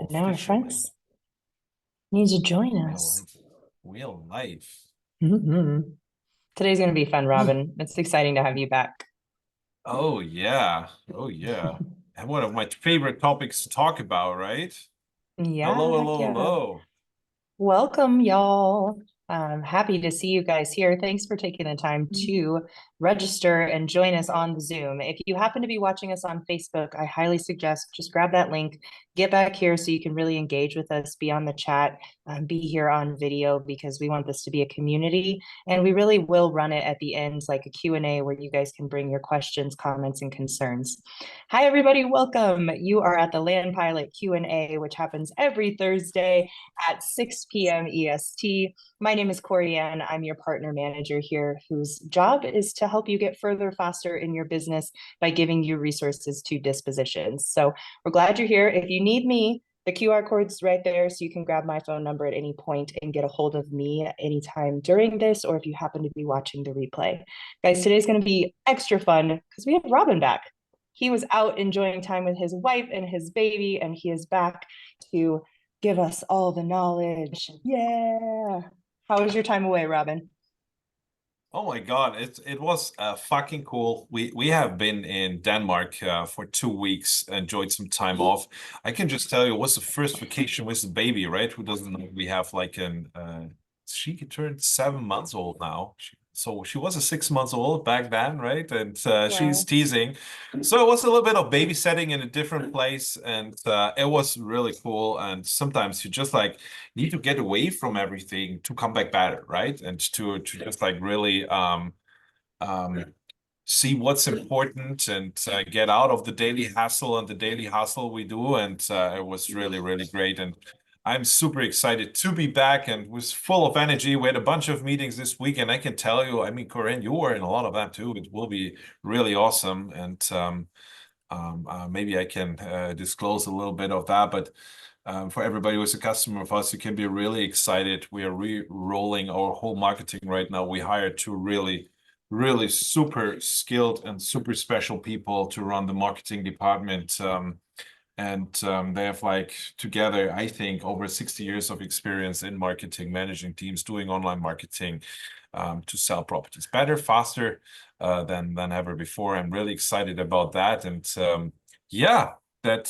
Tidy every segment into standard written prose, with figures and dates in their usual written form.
And now our Officially. friends need to join Real us. life. Real life. Mhm. Today's going to be fun, Robin. It's exciting to have you back. Oh yeah. Oh yeah. And one of my favorite topics to talk about, right? Yeah, Hello, heck hello, yeah. hello. Welcome, y'all. Happy to see you guys here. Thanks for taking the time to register and join us on Zoom. If you happen to be watching us on Facebook, I highly suggest just grab that link, get back here so you can really engage with us, be on the chat, be here on video because we want this to be a community. And we really will run it at the end like a Q&A where you guys can bring your questions, comments, and concerns. Hi, everybody. Welcome. You are at the Land Pilot Q&A, which happens every Thursday at 6 p.m. EST. My name is Corey Ann. I'm your partner manager here, whose job is to help you get further faster in your business by giving you resources to dispositions. So we're glad you're here. If you need me, the QR code's right there, so you can grab my phone number at any point and get a hold of me at any time during this, or if you happen to be watching the replay. Guys, today's going to be extra fun because we have Robin back. He was out enjoying time with his wife and his baby, and he is back to give us all the knowledge. Yeah. How was your time away, Robin? Oh my God, it was fucking cool. We have been in Denmark for 2 weeks, enjoyed some time off. I can just tell you, it was the first vacation with the baby, right? Who doesn't know we have like an she turned 7 months old now. So she was a 6 months old back then, right? And she's Wow. teasing. So it was a little bit of babysitting in a different place, and it was really cool. And sometimes you just like need to get away from everything to come back better, right? And to just like really um see what's important and get out of the daily hassle and the daily hustle we do. And it was really, really great. And I'm super excited to be back and was full of energy. We had a bunch of meetings this week, and I can tell you, I mean, Corinne, you were in a lot of them too. It will be really awesome. And maybe I can disclose a little bit of that, but for everybody who's a customer of us, you can be really excited. We are re-rolling our whole marketing right now. We hired two really, really super skilled and super special people to run the marketing department. And they have like together, I think, over 60 years of experience in marketing, managing teams, doing online marketing to sell properties better, faster than ever before. I'm really excited about that. And yeah, that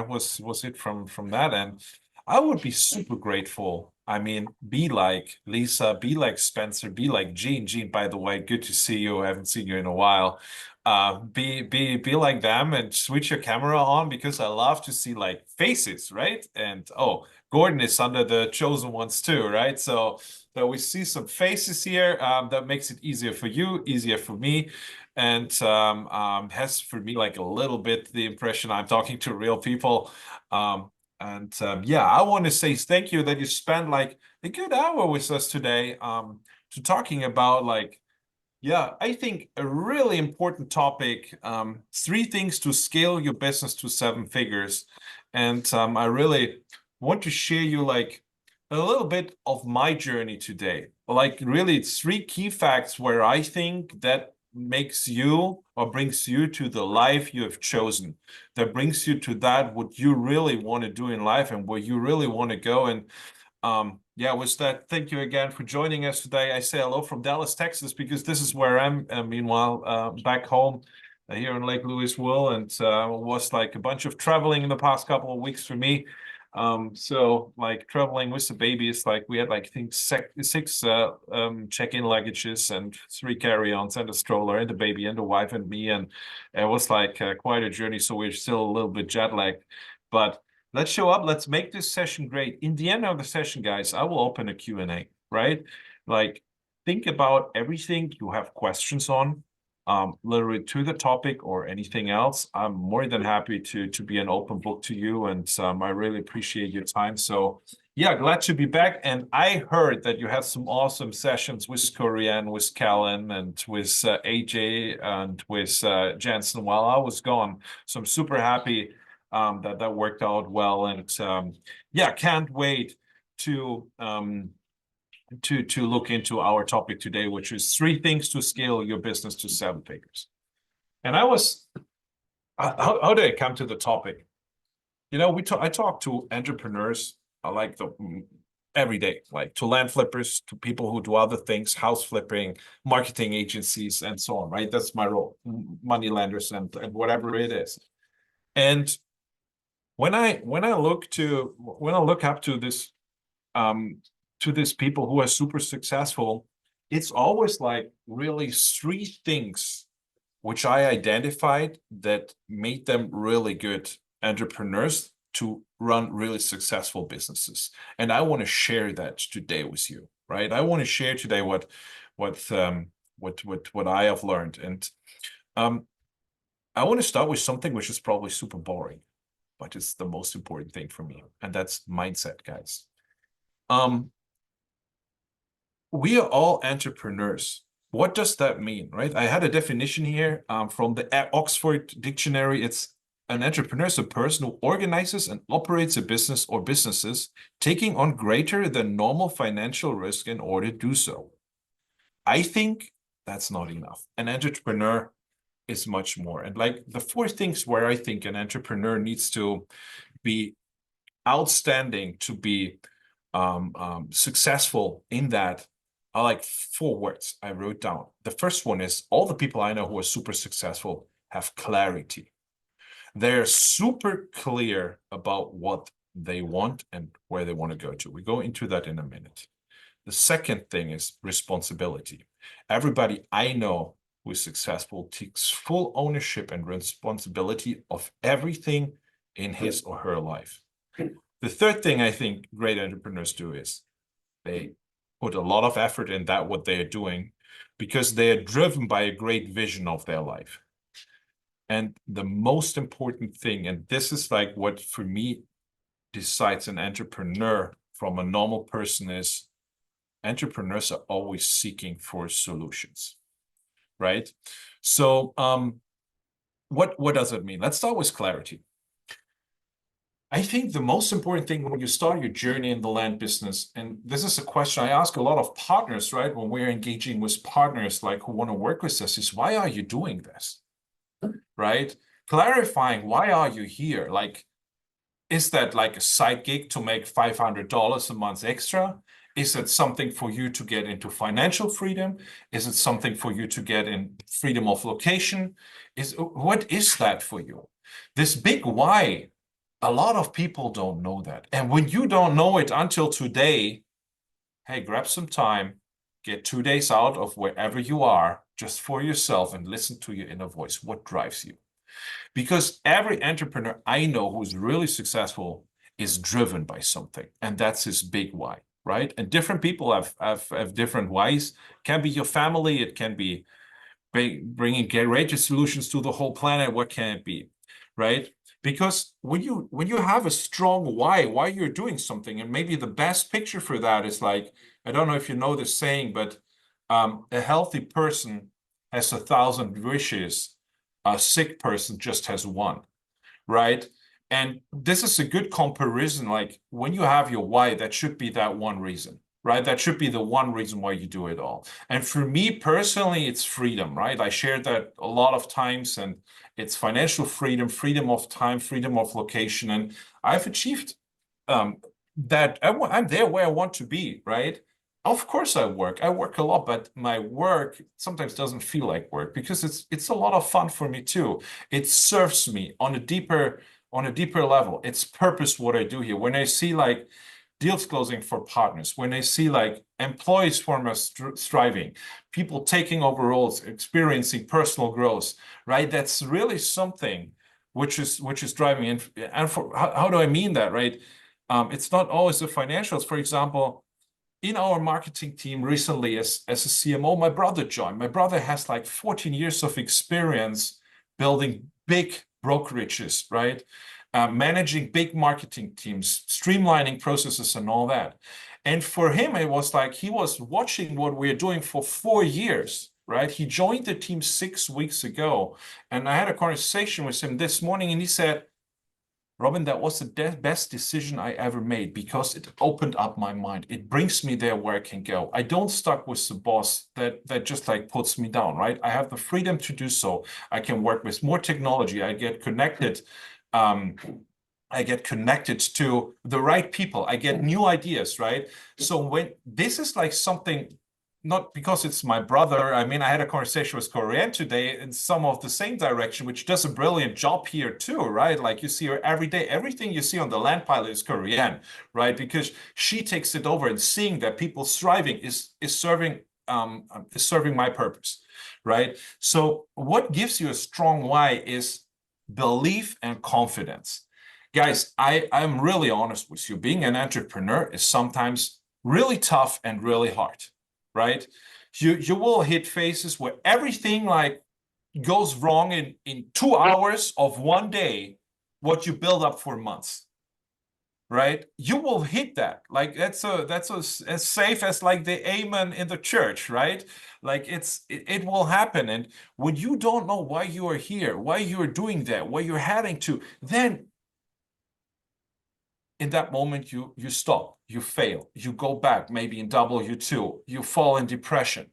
was it from that end. I would be super grateful. I mean, be like Lisa, be like Spencer, be like Gene. Gene, by the way, good to see you. I haven't seen you in a while. Be like them and switch your camera on because I love to see like faces, right? And oh, Gordon is under the chosen ones too, right? So we see some faces here. That makes it easier for you, easier for me, and has for me like a little bit the impression I'm talking to real people. Yeah, I want to say thank you that you spent like a good hour with us today to talking about like yeah, I think a really important topic, three things to scale your business to seven figures. And I really want to share you like a little bit of my journey today. Like really it's three key facts where I think that makes you or brings you to the life you have chosen, that brings you to that what you really want to do in life and where you really want to go. And yeah, with that, thank you again for joining us today. I say hello from Dallas, Texas, because this is where I'm. Meanwhile, back home here in Lake Louisville, and was like a bunch of traveling in the past couple of weeks for me. So like traveling with the baby is like we had like I think six check-in luggages and three carry-ons and a stroller and the baby and the wife and me, and it was like quite a journey. So we're still a little bit jet lagged, but let's show up. Let's make this session great. In the end of the session, guys, I will open a Q&A, right? Like, think about everything you have questions on, literally to the topic or anything else. I'm more than happy to be an open book to you, and I really appreciate your time. So, yeah, glad to be back. And I heard that you had some awesome sessions with Korean, with Callan, and with AJ, and with Jensen while I was gone. So I'm super happy that worked out well, and yeah, can't wait to to look into our topic today, which is three things to scale your business to seven figures. And I was how did I come to the topic? You know, I talk to entrepreneurs like every day, like to land flippers, to people who do other things, house flipping, marketing agencies, and so on, right? That's my role, money lenders and whatever it is. And when I look up to this to these people who are super successful, it's always like really three things which I identified that made them really good entrepreneurs to run really successful businesses. And I want to share that today with you, right? I want to share today what I have learned. And I want to start with something which is probably super boring, but it's the most important thing for me, and that's mindset, guys. We are all entrepreneurs. What does that mean, right? I had a definition here from the Oxford Dictionary. It's an entrepreneur is a person who organizes and operates a business or businesses, taking on greater than normal financial risk in order to do so. I think that's not enough. An entrepreneur is much more. And like the four things where I think an entrepreneur needs to be outstanding, to be successful in that, are like four words I wrote down. The first one is all the people I know who are super successful have clarity. They're super clear about what they want and where they want to go to. We go into that in a minute. The second thing is responsibility. Everybody I know who is successful takes full ownership and responsibility of everything in his or her life. The third thing I think great entrepreneurs do is they put a lot of effort in that what they are doing because they are driven by a great vision of their life. And the most important thing, and this is like what for me decides an entrepreneur from a normal person, is entrepreneurs are always seeking for solutions, right? So what does it mean? Let's start with clarity. I think the most important thing when you start your journey in the land business, and this is a question I ask a lot of partners, right? When we're engaging with partners like who want to work with us, is why are you doing this? Right? Clarifying why are you here? Like, is that like a side gig to make $500 a month extra? Is it something for you to get into financial freedom? Is it something for you to get in freedom of location? What is that for you? This big why, a lot of people don't know that. And when you don't know it until today, hey, grab some time, get 2 days out of wherever you are just for yourself and listen to your inner voice. What drives you? Because every entrepreneur I know who's really successful is driven by something, and that's his big why, right? And different people have different whys. It can be your family, it can be bringing greater solutions to the whole planet. What can it be, right? Because when you have a strong why you're doing something, and maybe the best picture for that is like, I don't know if you know this saying, but a healthy person has 1,000 wishes. A sick person just has one, right? And this is a good comparison. Like when you have your why, that should be that one reason, right? That should be the one reason why you do it all. And for me personally, it's freedom, right? I shared that a lot of times, and it's financial freedom, freedom of time, freedom of location. And I've achieved that. I'm there where I want to be, right? Of course I work a lot, but my work sometimes doesn't feel like work because it's a lot of fun for me too. It serves me on a deeper level. It's purpose what I do here. When I see like deals closing for partners, when I see like employees from us striving, people taking over roles, experiencing personal growth, right? That's really something which is driving in. And for how do I mean that, right? It's not always the financials. For example, in our marketing team recently as a CMO, my brother joined. My brother has like 14 years of experience building big brokerages, right? Managing big marketing teams, streamlining processes and all that. And for him, it was like he was watching what we're doing for 4 years, right? He joined the team 6 weeks ago. And I had a conversation with him this morning and he said, Robin, that was the best decision I ever made because it opened up my mind. It brings me there where I can go. I don't stuck with the boss that just like puts me down, right? I have the freedom to do so. I can work with more technology. I get connected I get connected to the right people. I get new ideas, right? So when this is like something, not because it's my brother. I mean, I had a conversation with Korean today in some of the same direction, which does a brilliant job here too, right? Like you see her every day. Everything you see on the land pilot is Korean, right? Because she takes it over, and seeing that people thriving is serving my purpose, right? So what gives you a strong why is belief and confidence. Guys, I'm really honest with you. Being an entrepreneur is sometimes really tough and really hard, right? You will hit phases where everything like goes wrong in 2 hours of one day, what you build up for months, right? You will hit that. Like that's as safe as like the amen in the church, right? Like it will happen. And when you don't know why you are here, why you're doing that, where you're heading to, then in that moment you stop, you fail, you go back, maybe in W2, you fall in depression.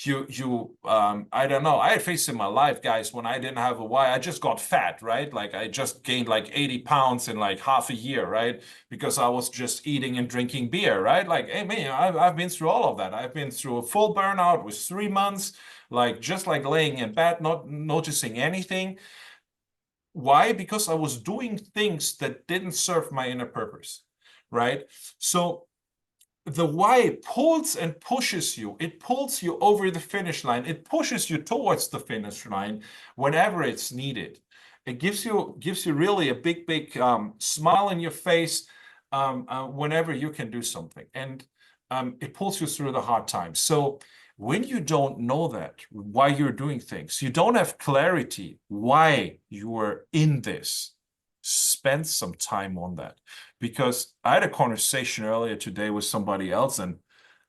I don't know, I had faced in my life, guys, when I didn't have a why, I just got fat, right? Like I just gained like 80 pounds in like half a year, right? Because I was just eating and drinking beer, right? Like, hey man, I've been through all of that. I've been through a full burnout with 3 months, like just like laying in bed, not noticing anything. Why? Because I was doing things that didn't serve my inner purpose, right? So the why pulls and pushes you. It pulls you over the finish line. It pushes you towards the finish line whenever it's needed. It gives you really a big smile in your face whenever you can do something, and it pulls you through the hard times. So when you don't know that, why you're doing things, you don't have clarity why you are in this, spend some time on that. Because I had a conversation earlier today with somebody else, and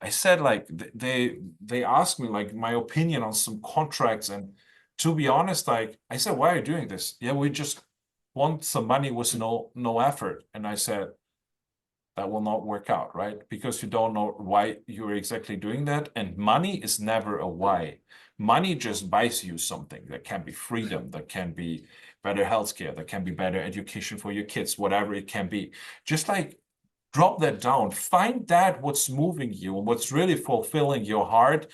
I said like they asked me like my opinion on some contracts, and to be honest, like I said, why are you doing this? Yeah, we just want some money with no effort. And I said, that will not work out, right? Because you don't know why you're exactly doing that. And money is never a why. Money just buys you something. That can be freedom, that can be better healthcare, that can be better education for your kids, whatever it can be. Just like drop that down, find that what's moving you and what's really fulfilling your heart,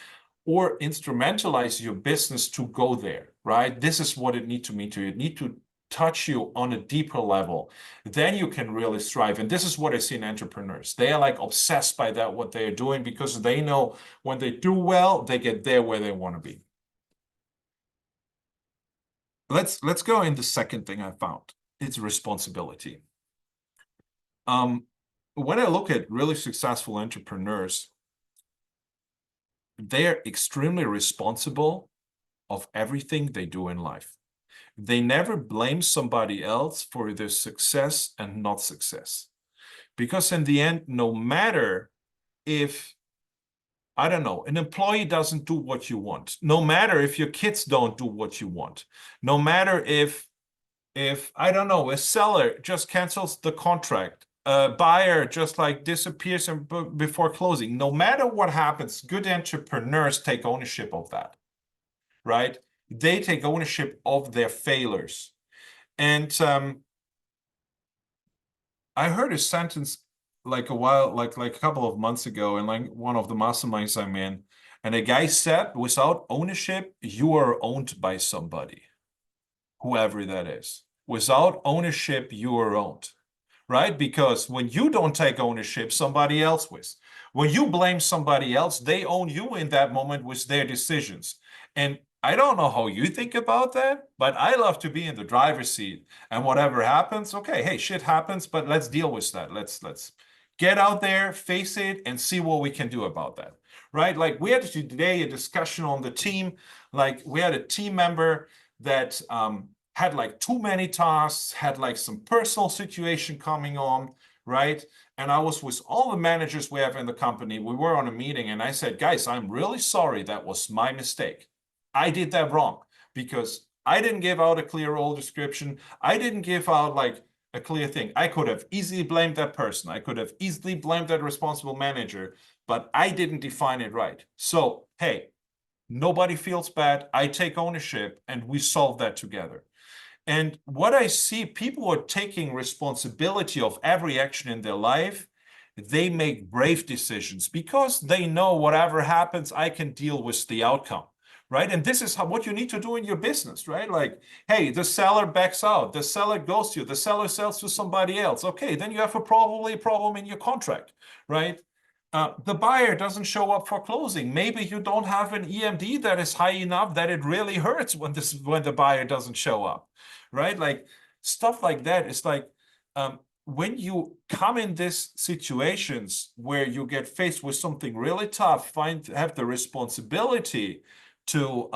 or instrumentalize your business to go there, right? This is what it needs to mean to you. It need to touch you on a deeper level. Then you can really thrive. And this is what I see in entrepreneurs. They are like obsessed by that, what they're doing, because they know when they do well, they get there where they want to be. Let's go in the second thing I found. It's responsibility. When I look at really successful entrepreneurs, they're extremely responsible of everything they do in life. They never blame somebody else for their success and not success. Because in the end, no matter if, I don't know, an employee doesn't do what you want, no matter if your kids don't do what you want, no matter if I don't know, a seller just cancels the contract, a buyer just like disappears before closing, no matter what happens, good entrepreneurs take ownership of that, right? They take ownership of their failures. And I heard a sentence like a couple of months ago in like one of the masterminds I'm in, and a guy said, without ownership, you are owned by somebody, whoever that is. Without ownership, you are owned, right? Because when you don't take ownership, somebody else will. When you blame somebody else, they own you in that moment with their decisions. And I don't know how you think about that, but I love to be in the driver's seat. And whatever happens, okay, hey, shit happens, but let's deal with that. Let's get out there, face it, and see what we can do about that, right? Like we had today a discussion on the team. Like we had a team member that had like too many tasks, had like some personal situation coming on, right? And I was with all the managers we have in the company. We were on a meeting and I said, guys, I'm really sorry. That was my mistake. I did that wrong because I didn't give out a clear role description. I didn't give out like a clear thing. I could have easily blamed that person. I could have easily blamed that responsible manager, but I didn't define it right. So, hey, nobody feels bad. I take ownership and we solve that together. And what I see, people are taking responsibility of every action in their life. They make brave decisions because they know whatever happens, I can deal with the outcome, right? And this is what you need to do in your business, right? Like, hey, the seller backs out, the seller goes to you, the seller sells to somebody else. Okay, then you have probably a problem in your contract, right? The buyer doesn't show up for closing. Maybe you don't have an EMD that is high enough that it really hurts when the buyer doesn't show up, right? Like stuff like that. It's like when you come in these situations where you get faced with something really tough, have the responsibility to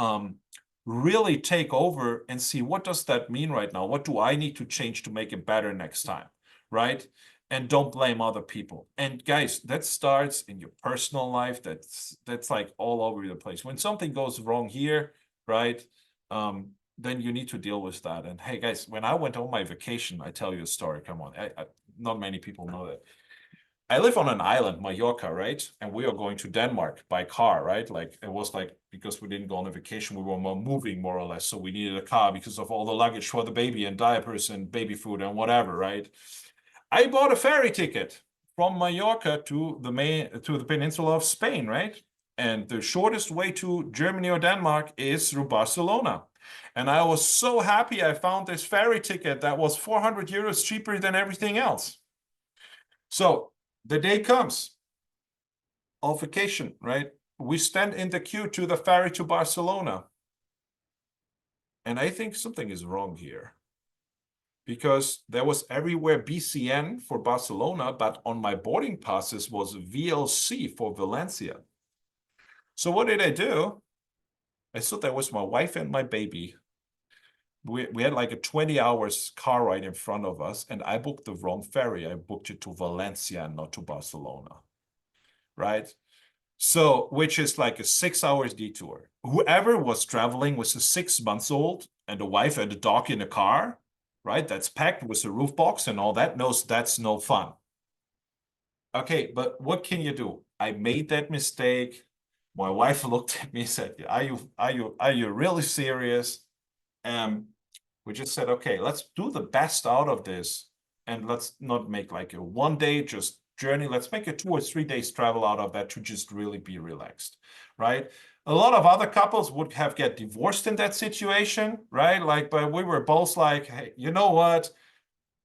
really take over and see, what does that mean right now? What do I need to change to make it better next time, right? And don't blame other people. And guys, that starts in your personal life. That's like all over the place. When something goes wrong here, right? Then you need to deal with that. And hey, guys, when I went on my vacation, I tell you a story. Come on, not many people know that. I live on an island, Mallorca, right? And we are going to Denmark by car, right? Like it was like, because we didn't go on a vacation, we were moving more or less. So we needed a car because of all the luggage for the baby and diapers and baby food and whatever, right? I bought a ferry ticket from Mallorca to the peninsula of Spain, right? And the shortest way to Germany or Denmark is through Barcelona. And I was so happy I found this ferry ticket that was 400 euros cheaper than everything else. So the day comes of vacation, right? We stand in the queue to the ferry to Barcelona. And I think something is wrong here, because there was everywhere BCN for Barcelona, but on my boarding passes was VLC for Valencia. So what did I do? I stood there with my wife and my baby. We had like a 20 hours car ride in front of us, and I booked the wrong ferry. I booked it to Valencia and not to Barcelona, right? So, which is like a 6 hours detour. Whoever was traveling with a 6 months old and a wife and a dog in a car, right? That's packed with a roof box and all that, knows that's no fun. Okay, but what can you do? I made that mistake. My wife looked at me and said, are you really serious? We just said, okay, let's do the best out of this. And let's not make like a 1 day just journey. Let's make a 2 or 3 days travel out of that to just really be relaxed, right? A lot of other couples would have get divorced in that situation, right? Like, but we were both like, hey, you know what?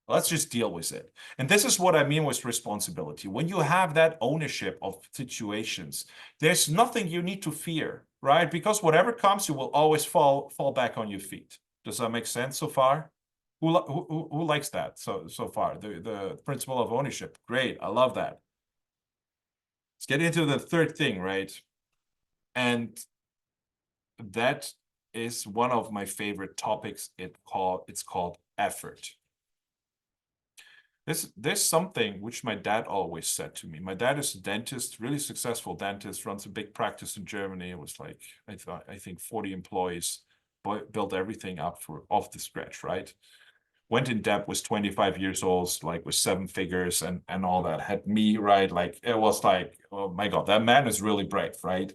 Let's just deal with it. And this is what I mean with responsibility. When you have that ownership of situations, there's nothing you need to fear, right? Because whatever comes, you will always fall back on your feet. Does that make sense so far? Who likes that so far? The principle of ownership. Great. I love that. Let's get into the third thing, right? And that is one of my favorite topics. It's called effort. There's something which my dad always said to me. My dad is a dentist, really successful dentist, runs a big practice in Germany. It was like, I think 40 employees, built everything up off the scratch, right? Went in debt, was 25 years old, like with 7 figures and all that. Had me, right? Like it was like, oh my God, that man is really brave, right?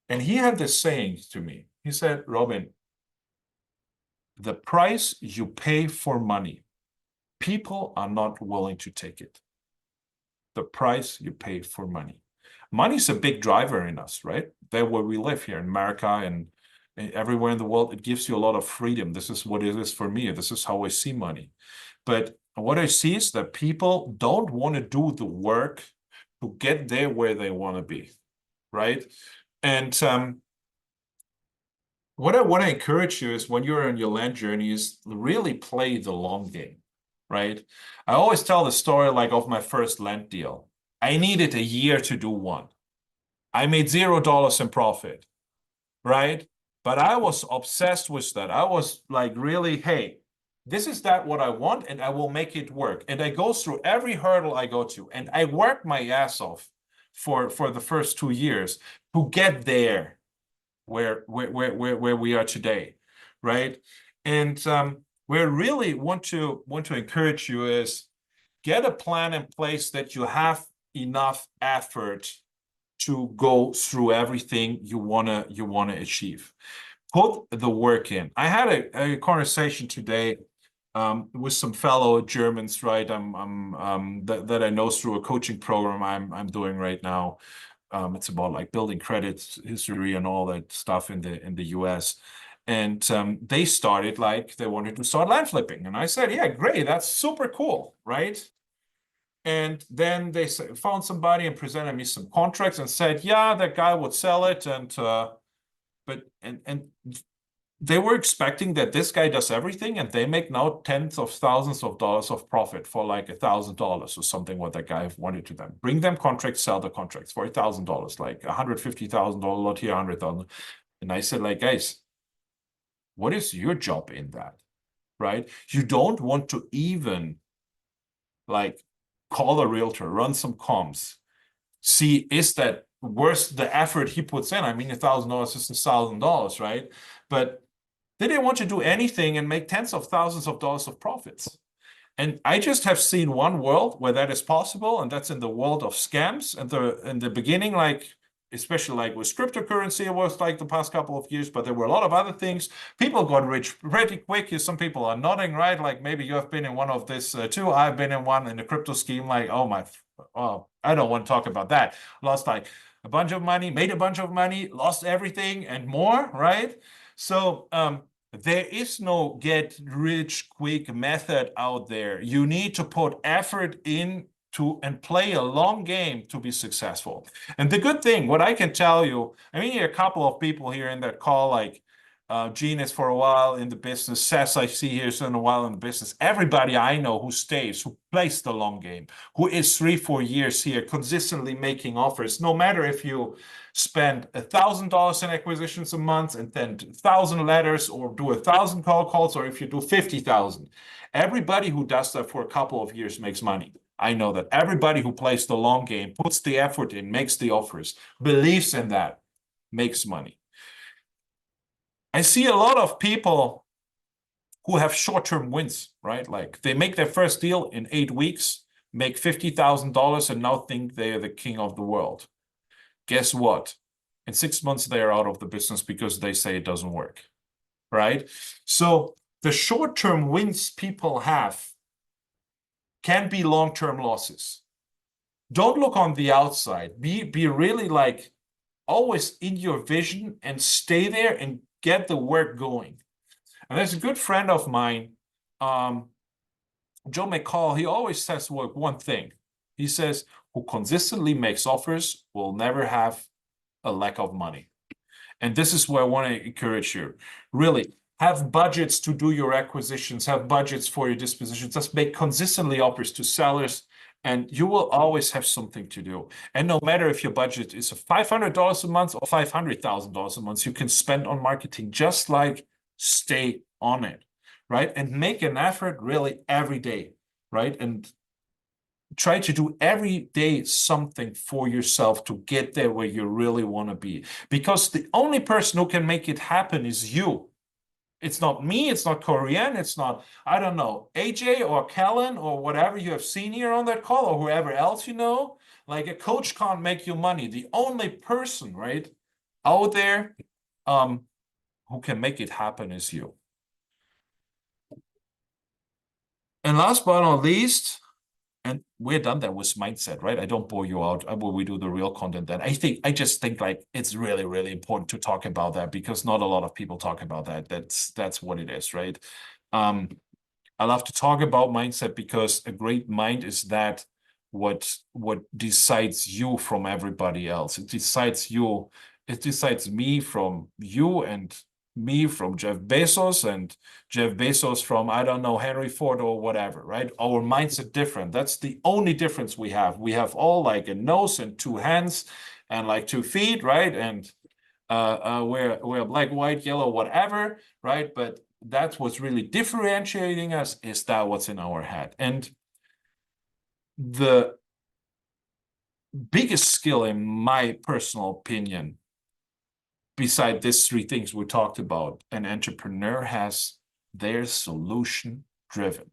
And he had this saying to me. He said, Robin, the price you pay for money, people are not willing to take it. The price you pay for money. Money is a big driver in us, right? There where we live here in America and everywhere in the world, it gives you a lot of freedom. This is what it is for me. This is how I see money. But what I see is that people don't want to do the work to get there where they want to be, right? And what I want to encourage you is when you're on your land journey is really play the long game, right? I always tell the story like of my first land deal. I needed a year to do one. I made $0 in profit, right? But I was obsessed with that. I was like, really, hey, this is what I want, and I will make it work. And I go through every hurdle I go to, and I work my ass off for the first 2 years to get there where we are today, right? And where I really want to encourage you is get a plan in place that you have enough effort to go through everything you wanna achieve. put the work in. I had a conversation today with some fellow Germans, right? That I know through a coaching program I'm doing right now. It's about like building credit history and all that stuff in the US. And they started like they wanted to start land flipping. And I said, yeah, great, that's super cool, right? And then they found somebody and presented me some contracts and said, yeah, that guy would sell it. And they were expecting that this guy does everything, and they make now tens of thousands of dollars of profit for like $1,000 or something. What that guy wanted to them, bring them contracts, sell the contracts for $1,000, like $150,000 lot here, 100,000. And I said, like, guys, what is your job in that, right? You don't want to even like call a realtor, run some comms, see is that worth the effort he puts in. I mean, $1,000 is $1,000, right? But they didn't want to do anything and make tens of thousands of dollars of profits. And I just have seen one world where that is possible, and that's in the world of scams. And in the beginning, like especially like with cryptocurrency, it was like the past couple of years, but there were a lot of other things. People got rich pretty quick. Some people are nodding, right? Like maybe you have been in one of this too. I've been in one in the crypto scheme. Like, oh, I don't want to talk about that. Lost like a bunch of money, made a bunch of money, lost everything and more, right? So there is no get rich quick method out there. You need to put effort in to and play a long game to be successful. And the good thing, what I can tell you, I mean, a couple of people here in that call, like Gene is for a while in the business, Seth I see here is in a while in the business. Everybody I know who stays, who plays the long game, who is 3-4 years here, consistently making offers, no matter if you spend $1,000 in acquisitions a month and then 1,000 letters or do 1,000 calls, or if you do 50,000. Everybody who does that for a couple of years makes money. I know that everybody who plays the long game, puts the effort in, makes the offers, believes in that, makes money. I see a lot of people who have short-term wins, right? Like they make their first deal in 8 weeks, make $50,000 and now think they are the king of the world. Guess what? In 6 months, they are out of the business because they say it doesn't work, right? So the short-term wins people have can be long-term losses. Don't look on the outside. Be really like always in your vision and stay there and get the work going. And there's a good friend of mine, Joe McCall. He always says one thing. He says, who consistently makes offers will never have a lack of money. And this is where I want to encourage you. Really, have budgets to do your acquisitions, have budgets for your dispositions, just make consistently offers to sellers, and you will always have something to do. And no matter if your budget is $500 a month or $500,000 a month, you can spend on marketing, just like stay on it, right? And make an effort really every day, right? And try to do every day something for yourself to get there where you really want to be. Because the only person who can make it happen is you. It's not me, it's not Korean, it's not, I don't know, AJ or Kellen or whatever you have seen here on that call or whoever else you know. Like a coach can't make you money. The only person, right, out there who can make it happen is you. And last but not least, and we're done that with mindset, right? I don't bore you out. We do the real content then. I just think like it's really, really important to talk about that because not a lot of people talk about that. That's what it is, right? I love to talk about mindset because a great mind is that what decides you from everybody else. It decides you, it decides me from you and me from Jeff Bezos and Jeff Bezos from, I don't know, Henry Ford or whatever, right? Our minds are different. That's the only difference we have. We have all like a nose and 2 hands and like 2 feet, right? And we're black, white, yellow, whatever, right? But that's what's really differentiating us is that what's in our head. And the biggest skill, in my personal opinion, beside these 3 things we talked about, an entrepreneur has their solution driven.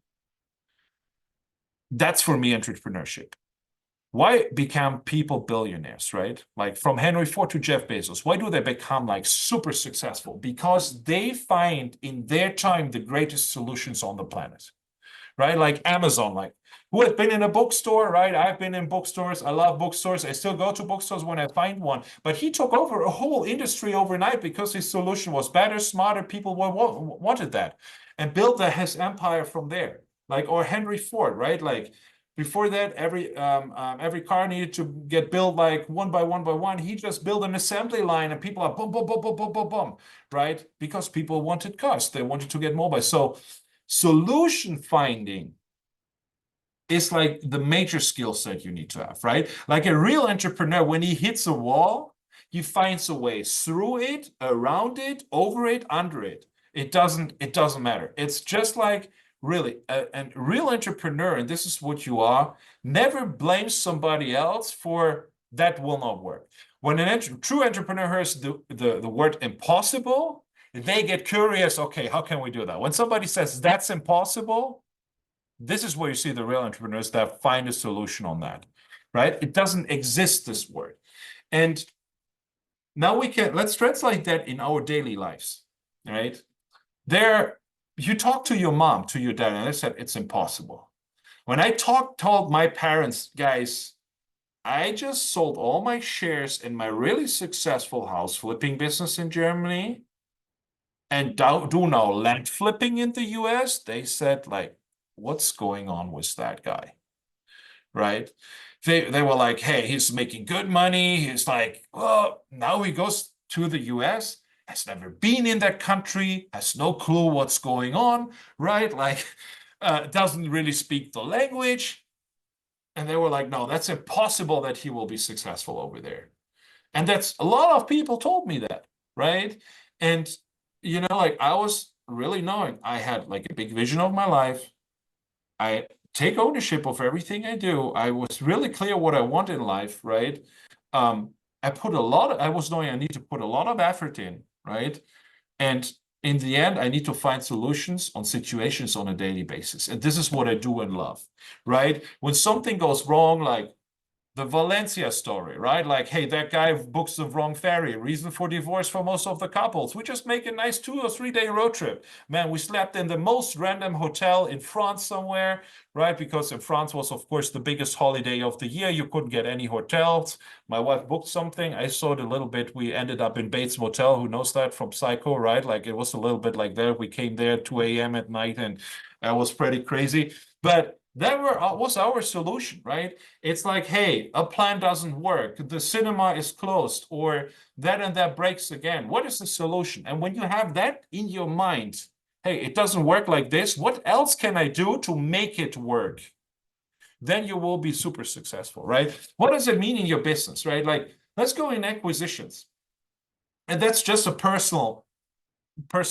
That's for me entrepreneurship. why become people billionaires, right? Like from Henry Ford to Jeff Bezos, why do they become like super successful? Because they find in their time the greatest solutions on the planet, right? Like Amazon, like who has been in a bookstore, right? I've been in bookstores. I love bookstores. I still go to bookstores when I find one. But he took over a whole industry overnight because his solution was better, smarter. People wanted that, and built his empire from there. Like, or Henry Ford, right? Like before that, every car needed to get built like one by one by one. He just built an assembly line, and people are boom, boom, boom, boom, boom, boom, boom, right? Because people wanted cars. They wanted to get mobile. So solution finding is like the major skill set you need to have, right? Like a real entrepreneur, when he hits a wall, he finds a way through it, around it, over it, under it. It doesn't matter. It's just like really a real entrepreneur, and this is what you are, never blames somebody else for that will not work. When a true entrepreneur hears the word impossible, they get curious. Okay, how can we do that? When somebody says that's impossible, this is where you see the real entrepreneurs that find a solution on that, right? It doesn't exist, this word. And now let's translate that in our daily lives, right? You talk to your mom, to your dad, and they said it's impossible. When I told my parents, guys, I just sold all my shares in my really successful house flipping business in Germany and do now land flipping in the US, they said, like, what's going on with that guy? Right? They were like, hey, he's making good money. He's like, well, now he goes to the US, has never been in that country, has no clue what's going on, right? Like, doesn't really speak the language. And they were like, no, that's impossible that he will be successful over there. And that's a lot of people told me that, right? And like I was really knowing I had like a big vision of my life. I take ownership of everything I do. I was really clear what I want in life, right? I was knowing I need to put a lot of effort in, right? And in the end, I need to find solutions on situations on a daily basis. And this is what I do and love, right? When something goes wrong, like the Valencia story, right? Like, hey, that guy books the wrong ferry. Reason for divorce for most of the couples. We just make a nice 2 or 3 day road trip. Man, we slept in the most random hotel in France somewhere, right? Because in France was, of course, the biggest holiday of the year. You couldn't get any hotels. My wife booked something. I saw it a little bit. We ended up in Bates Motel. Who knows that from Psycho, right? Like it was a little bit like that. We came there 2 a.m. at night, and that was pretty crazy. But that was our solution, right? It's like, hey, a plan doesn't work. The cinema is closed, or that and that breaks again. What is the solution? And when you have that in your mind, hey, it doesn't work like this. What else can I do to make it work? Then you will be super successful, right? What does it mean in your business, right? Like, let's go in acquisitions. And that's just a personal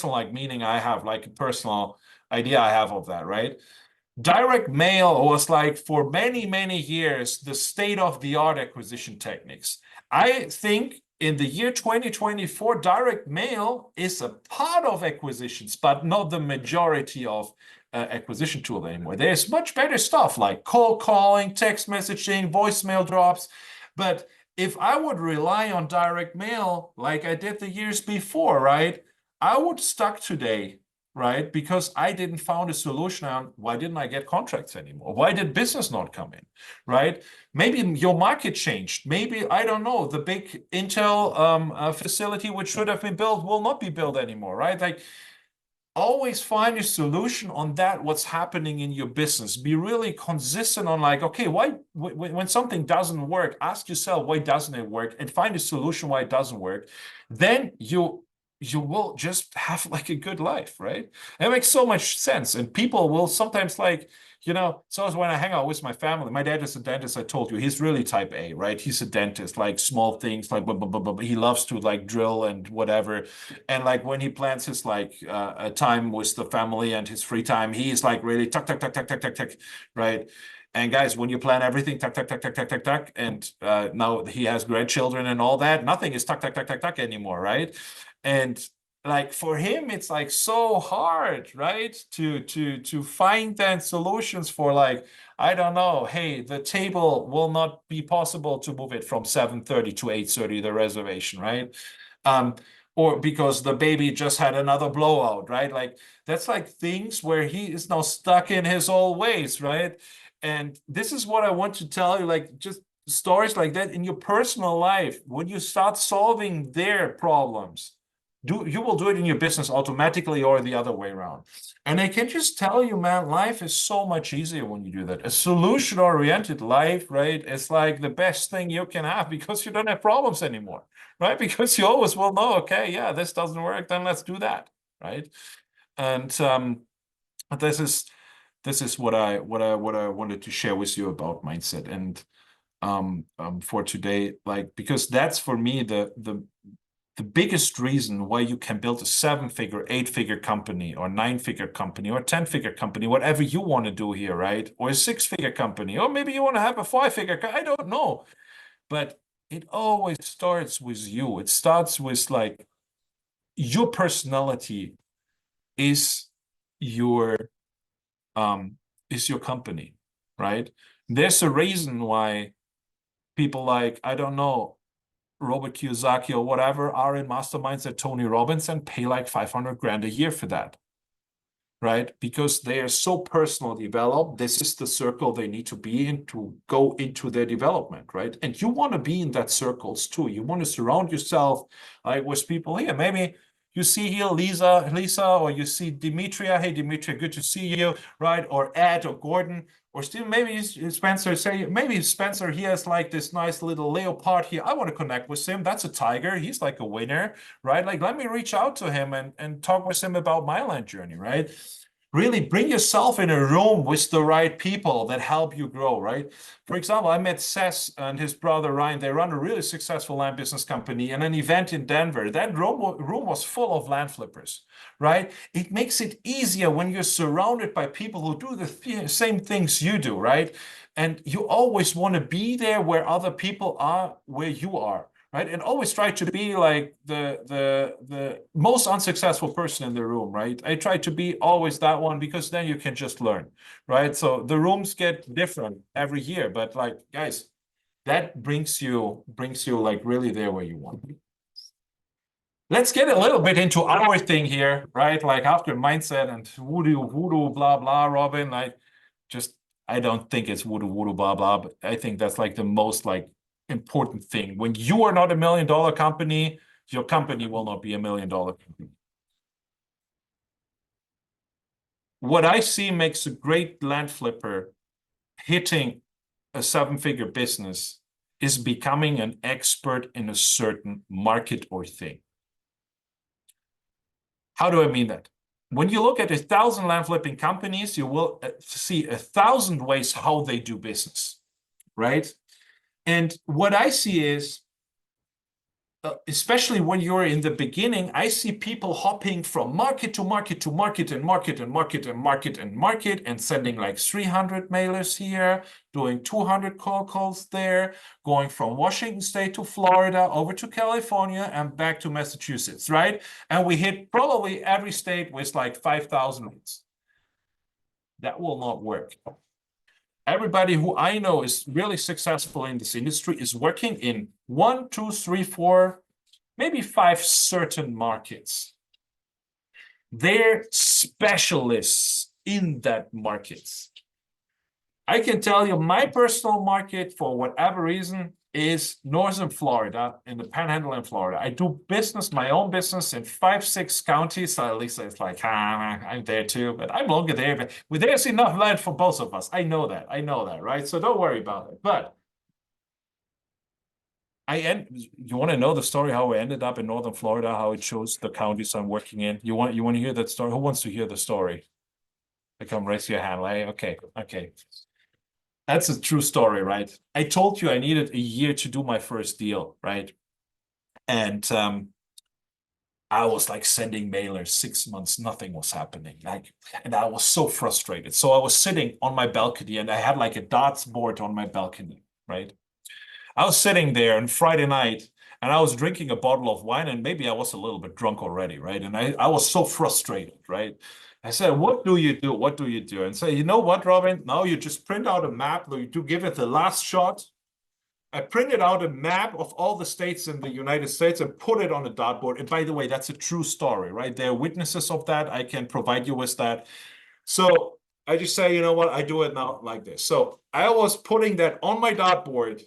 like meaning I have, like a personal idea I have of that, right? Direct mail was like for many, many years, the state-of-the-art acquisition techniques. I think in the year 2024, direct mail is a part of acquisitions, but not the majority of acquisition tool anymore. There's much better stuff like cold calling, text messaging, voicemail drops. But if I would rely on direct mail like I did the years before, right, I would stuck today, right? Because I didn't found a solution on why didn't I get contracts anymore? Why did business not come in, right? Maybe your market changed. Maybe, I don't know, the big Intel facility which should have been built will not be built anymore, right? Like always find a solution on that, what's happening in your business. Be really consistent on like, okay, why when something doesn't work, ask yourself, why doesn't it work? And find a solution why it doesn't work. Then you will just have like a good life, right? It makes so much sense. And people will sometimes like, so when I hang out with my family, my dad is a dentist, I told you, he's really type A, right? He's a dentist, like small things, like he loves to like drill and whatever. And like when he plans his like a time with the family and his free time, he's like really tuck, tuck, tuck, tuck, tuck, tuck, tuck, right? And guys, when you plan everything, tuck, tuck, tuck, tuck, tuck, tuck, tuck, and now he has grandchildren and all that, nothing is tuck, tuck, tuck, tuck, tuck anymore, right? And like for him, it's like so hard, right? To find then solutions for like, I don't know, hey, the table will not be possible to move it from 7:30 to 8:30, the reservation, right? Or because the baby just had another blowout, right? Like that's like things where he is now stuck in his old ways, right? And this is what I want to tell you, like just stories like that in your personal life, when you start solving their problems, you will do it in your business automatically or the other way around. And I can just tell you, man, life is so much easier when you do that. A solution-oriented life, right? It's like the best thing you can have because you don't have problems anymore, right? Because you always will know, okay, yeah, this doesn't work, then let's do that, right? And this is what I wanted to share with you about mindset. And for today, like because that's for me the biggest reason why you can build a 7-figure, 8-figure company or 9-figure company or 10-figure company, whatever you want to do here, right? Or a 6-figure company, or maybe you want to have a 5-figure, I don't know. But it always starts with you. It starts with like your personality is your company, right? There's a reason why people like, I don't know, Robert Kiyosaki or whatever are in masterminds at Tony Robbins and pay like 500 grand a year for that, right? Because they are so personal developed. This is the circle they need to be in to go into their development, right? And you want to be in that circles too. You want to surround yourself like with people here. Maybe you see here Lisa, or you see Demetria. Hey, Demetria, good to see you, right? Or Ed or Gordon. Or still maybe Spencer, say maybe Spencer, he has like this nice little leopard here. I want to connect with him. That's a tiger. He's like a winner, right? Like, let me reach out to him and talk with him about my land journey, right? Really bring yourself in a room with the right people that help you grow, right? For example, I met Seth and his brother Ryan. They run a really successful land business company and an event in Denver. That room was full of land flippers, right? It makes it easier when you're surrounded by people who do the same things you do, right? And you always want to be there where other people are, where you are, right? And always try to be like the most unsuccessful person in the room, right? I try to be always that one because then you can just learn, right? So the rooms get different every year, but like guys, that brings you like really there where you want to be. Let's get a little bit into our thing here, right? Like after mindset and voodoo, blah, blah, Robin, like just, I don't think it's voodoo, blah, blah, but I think that's like the most like important thing. When you are not $1 million company, your company will not be $1 million company. What I see makes a great land flipper hitting a 7-figure business is becoming an expert in a certain market or thing. How do I mean that? When you look at 1,000 land flipping companies, you will see 1,000 ways how they do business, right? And what I see is, especially when you're in the beginning, I see people hopping from market to market to market and market and market and market and market and sending like 300 mailers here, doing 200 cold calls there, going from Washington State to Florida, over to California and back to Massachusetts, right? And we hit probably every state with like 5,000 leads. That will not work. Everybody who I know is really successful in this industry is working in 1, 2, 3, 4, maybe 5 certain markets. They're specialists in that markets. I can tell you my personal market, for whatever reason, is Northern Florida, in the Panhandle in Florida. I do business, my own business in 5, 6 counties. So at least it's like, I'm there too, but I'm longer there. But there's enough land for both of us. I know that, right? So don't worry about it. But you want to know the story how I ended up in Northern Florida, how it shows the counties I'm working in? You want to hear that story? Who wants to hear the story? Come raise your hand. Okay. That's a true story, right? I told you I needed a year to do my first deal, right? And I was like sending mailers 6 months, nothing was happening. And I was so frustrated. So I was sitting on my balcony and I had like a darts board on my balcony, right? I was sitting there on Friday night and I was drinking a bottle of wine, and maybe I was a little bit drunk already, right? And I was so frustrated, right? I said, what do you do? What do you do? And say, you know what, Robin? Now you just print out a map, you do give it the last shot. I printed out a map of all the states in the United States and put it on a dartboard. And by the way, that's a true story, right? There are witnesses of that. I can provide you with that. So I just say, you know what? I do it now like this. So I was putting that on my dartboard.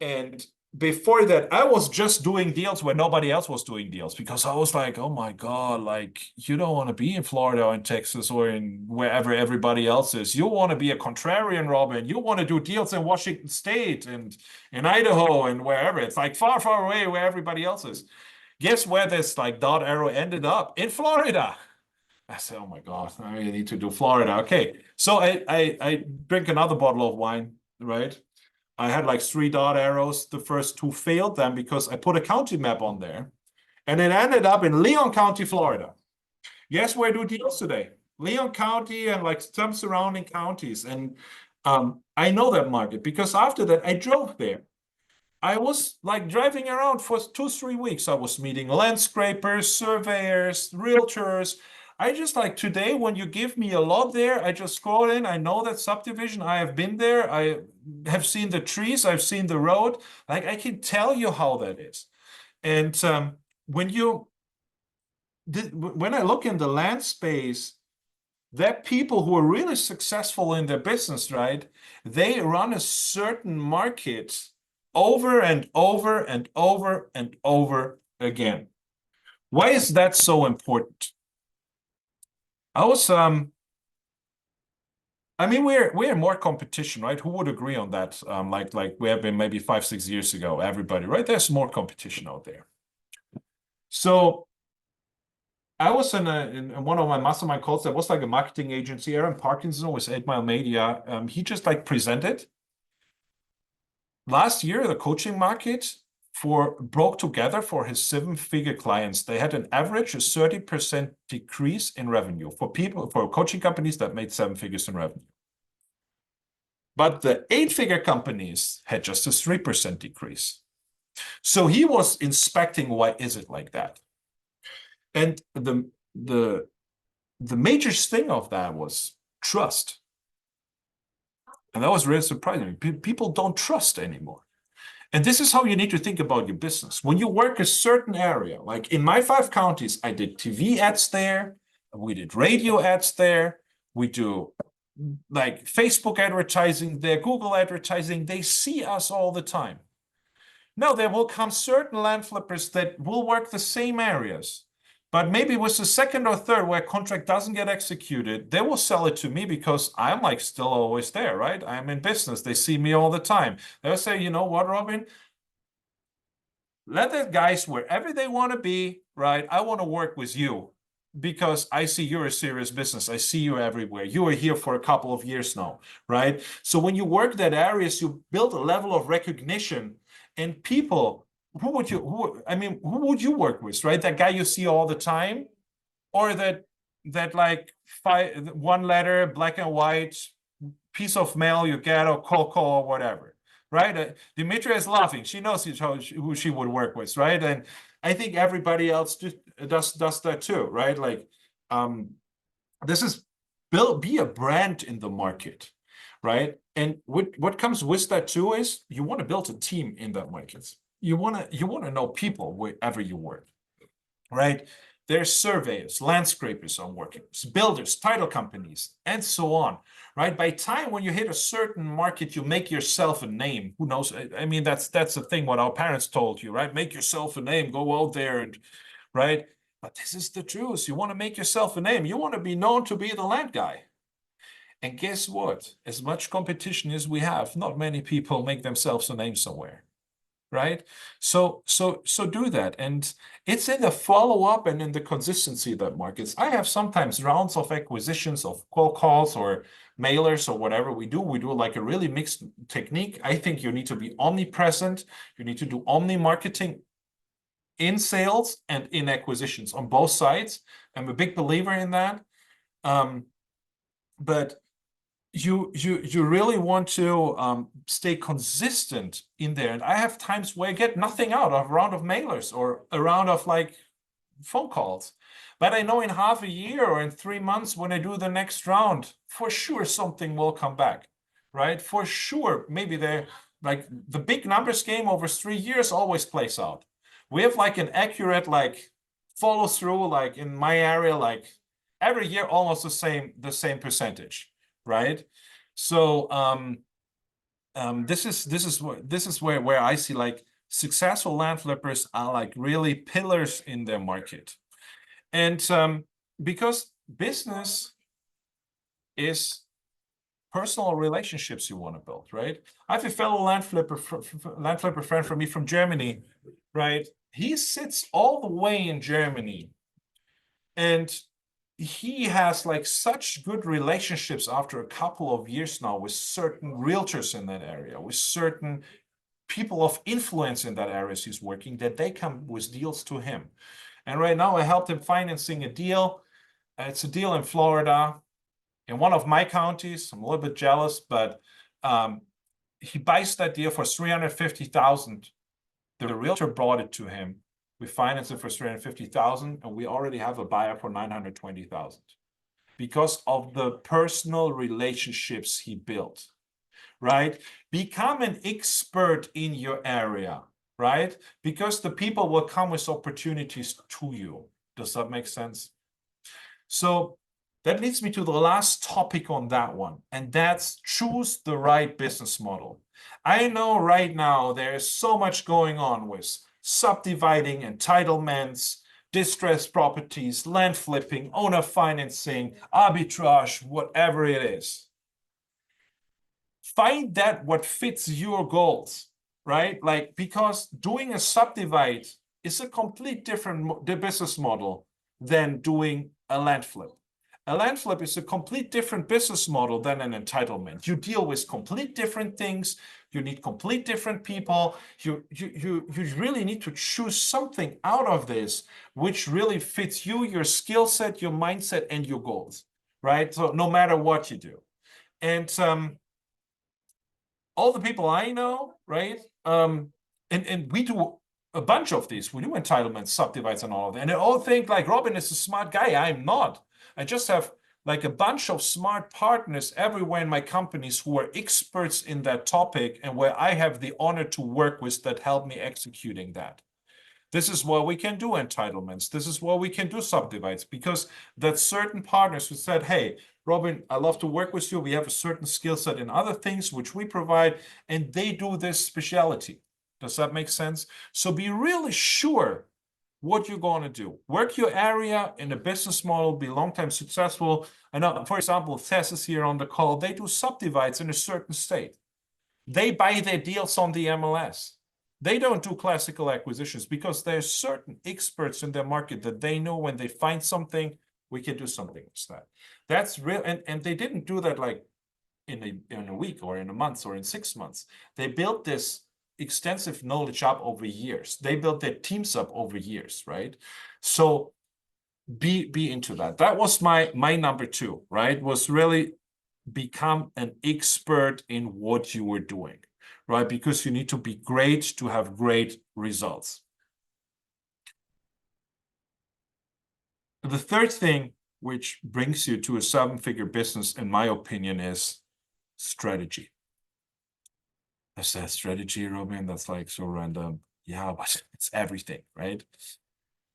And before that, I was just doing deals where nobody else was doing deals, because I was like, oh my God, like, you don't want to be in Florida or in Texas or in wherever everybody else is. You want to be a contrarian, Robin. You want to do deals in Washington State and in Idaho and wherever. It's like far, far away where everybody else is. Guess where this like dot arrow ended up? In Florida. I said, oh my God, I really need to do Florida. Okay. So I drink another bottle of wine, right? I had like 3 dot arrows. The first 2 failed them because I put a county map on there. And it ended up in Leon County, Florida. Guess where I do deals today? Leon County and like some surrounding counties. And I know that market because after that, I drove there. I was like driving around for 2-3 weeks. I was meeting landscrapers, surveyors, realtors. I just like today, when you give me a lot there, I just scroll in. I know that subdivision. I have been there. I have seen the trees. I've seen the road. Like I can tell you how that is. And when I look in the land space, that people who are really successful in their business, right? They run a certain market over and over and over and over again. Why is that so important? I mean, we're more competition, right? Who would agree on that? Like we have been maybe 5-6 years ago, everybody, right? There's more competition out there. So I was in one of my mastermind calls. That was like a marketing agency. Aaron Parkinson with 8 Mile Media. He just like presented. Last year, the coaching market broke together for his 7-figure clients. They had an average of 30% decrease in revenue for coaching companies that made 7 figures in revenue. But the 8-figure companies had just a 3% decrease. So he was inspecting, why is it like that? And the major thing of that was trust. And that was really surprising. People don't trust anymore. And this is how you need to think about your business. When you work a certain area, like in my 5 counties, I did TV ads there, we did radio ads there, we do like Facebook advertising there, Google advertising. They see us all the time. Now, there will come certain land flippers that will work the same areas, but maybe with the second or third where contract doesn't get executed, they will sell it to me because I'm like still always there, right? I'm in business. They see me all the time. They'll say, you know what, Robin? Let the guys wherever they want to be, right? I want to work with you because I see you're a serious business. I see you everywhere. You are here for a couple of years now, right? So when you work that areas, you build a level of recognition, and people, who would you work with, right? That guy you see all the time, or that like 1 letter, black and white piece of mail you get, or cold call or whatever, right? Demetria is laughing. She knows who she would work with, right? And I think everybody else just does that too, right? Like, this is be a brand in the market, right? And what comes with that too is you want to build a team in that market. You want to know people wherever you work, right? There's surveyors, landscapers I'm working with, builders, title companies, and so on, right? By time when you hit a certain market, you make yourself a name. Who knows? I mean, that's the thing what our parents told you, right? Make yourself a name, go out there and, right? But this is the truth. You want to make yourself a name. You want to be known to be the land guy. And guess what? As much competition as we have, not many people make themselves a name somewhere, right? So do that. And it's in the follow-up and in the consistency of that markets. I have sometimes rounds of acquisitions of cold calls or mailers or whatever we do. We do like a really mixed technique. I think you need to be omnipresent. You need to do omni marketing in sales and in acquisitions on both sides. I'm a big believer in that. But you really want to stay consistent in there. And I have times where I get nothing out of a round of mailers or a round of like phone calls. But I know in half a year or in 3 months when I do the next round, for sure something will come back, right? For sure, maybe they're like the big numbers game over 3 years always plays out. We have like an accurate like follow through, like in my area, like every year almost the same percentage, right? So this is where I see like successful land flippers are like really pillars in their market. And because business is personal relationships you want to build, right? I have a fellow land flipper friend from me from Germany, right? He sits all the way in Germany, and he has like such good relationships after a couple of years now with certain realtors in that area, with certain people of influence in that area he's working, that they come with deals to him. And right now I helped him financing a deal. It's a deal in Florida, in one of my counties. I'm a little bit jealous, but he buys that deal for $350,000. The realtor brought it to him. We financed it for $350,000, and we already have a buyer for $920,000 because of the personal relationships he built, right? Become an expert in your area, right? Because the people will come with opportunities to you. Does that make sense? So that leads me to the last topic on that one, and that's choose the right business model. I know right now there is so much going on with subdividing, entitlements, distressed properties, land flipping, owner financing, arbitrage, whatever it is. Find that what fits your goals, right? Like, because doing a subdivide is a complete different business model than doing a land flip. A land flip is a complete different business model than an entitlement. You deal with complete different things. You need complete different people. You really need to choose something out of this which really fits you, your skill set, your mindset, and your goals, right? So no matter what you do. And all the people I know, right? And we do a bunch of these. We do entitlements, subdivides, and all of that. And they all think like Robin is a smart guy. I'm not. I just have like a bunch of smart partners everywhere in my companies who are experts in that topic and where I have the honor to work with that help me executing that. This is why we can do entitlements. This is why we can do subdivides, because that's certain partners who said, hey, Robin, I love to work with you. We have a certain skill set in other things which we provide, and they do this specialty. Does that make sense? So be really sure what you're going to do. Work your area in a business model, be long-time successful. I know, for example, Tess is here on the call. They do subdivides in a certain state. They buy their deals on the MLS. They don't do classical acquisitions because there's certain experts in their market that they know when they find something, we can do something with that. That's real. And they didn't do that like in a week or in a month or in 6 months. They built this extensive knowledge up over years. They built their teams up over years, right? So be into that. That was my number 2, right? Was really become an expert in what you were doing, right? Because you need to be great to have great results. The third thing which brings you to a 7-figure business, in my opinion, is strategy. I said strategy, Robin, that's like so random. Yeah, but it's everything, right?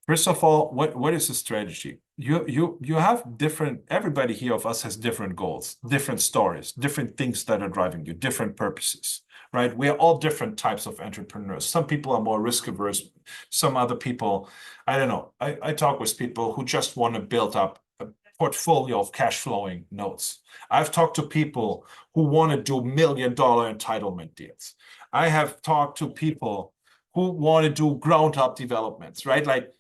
First of all, what is a strategy? You have different, everybody here of us has different goals, different stories, different things that are driving you, different purposes, right? We are all different types of entrepreneurs. Some people are more risk averse. Some other people, I don't know. I talk with people who just want to build up a portfolio of cash flowing notes. I've talked to people who want to do $1 million entitlement deals. I have talked to people who want to do ground up developments, right? Like,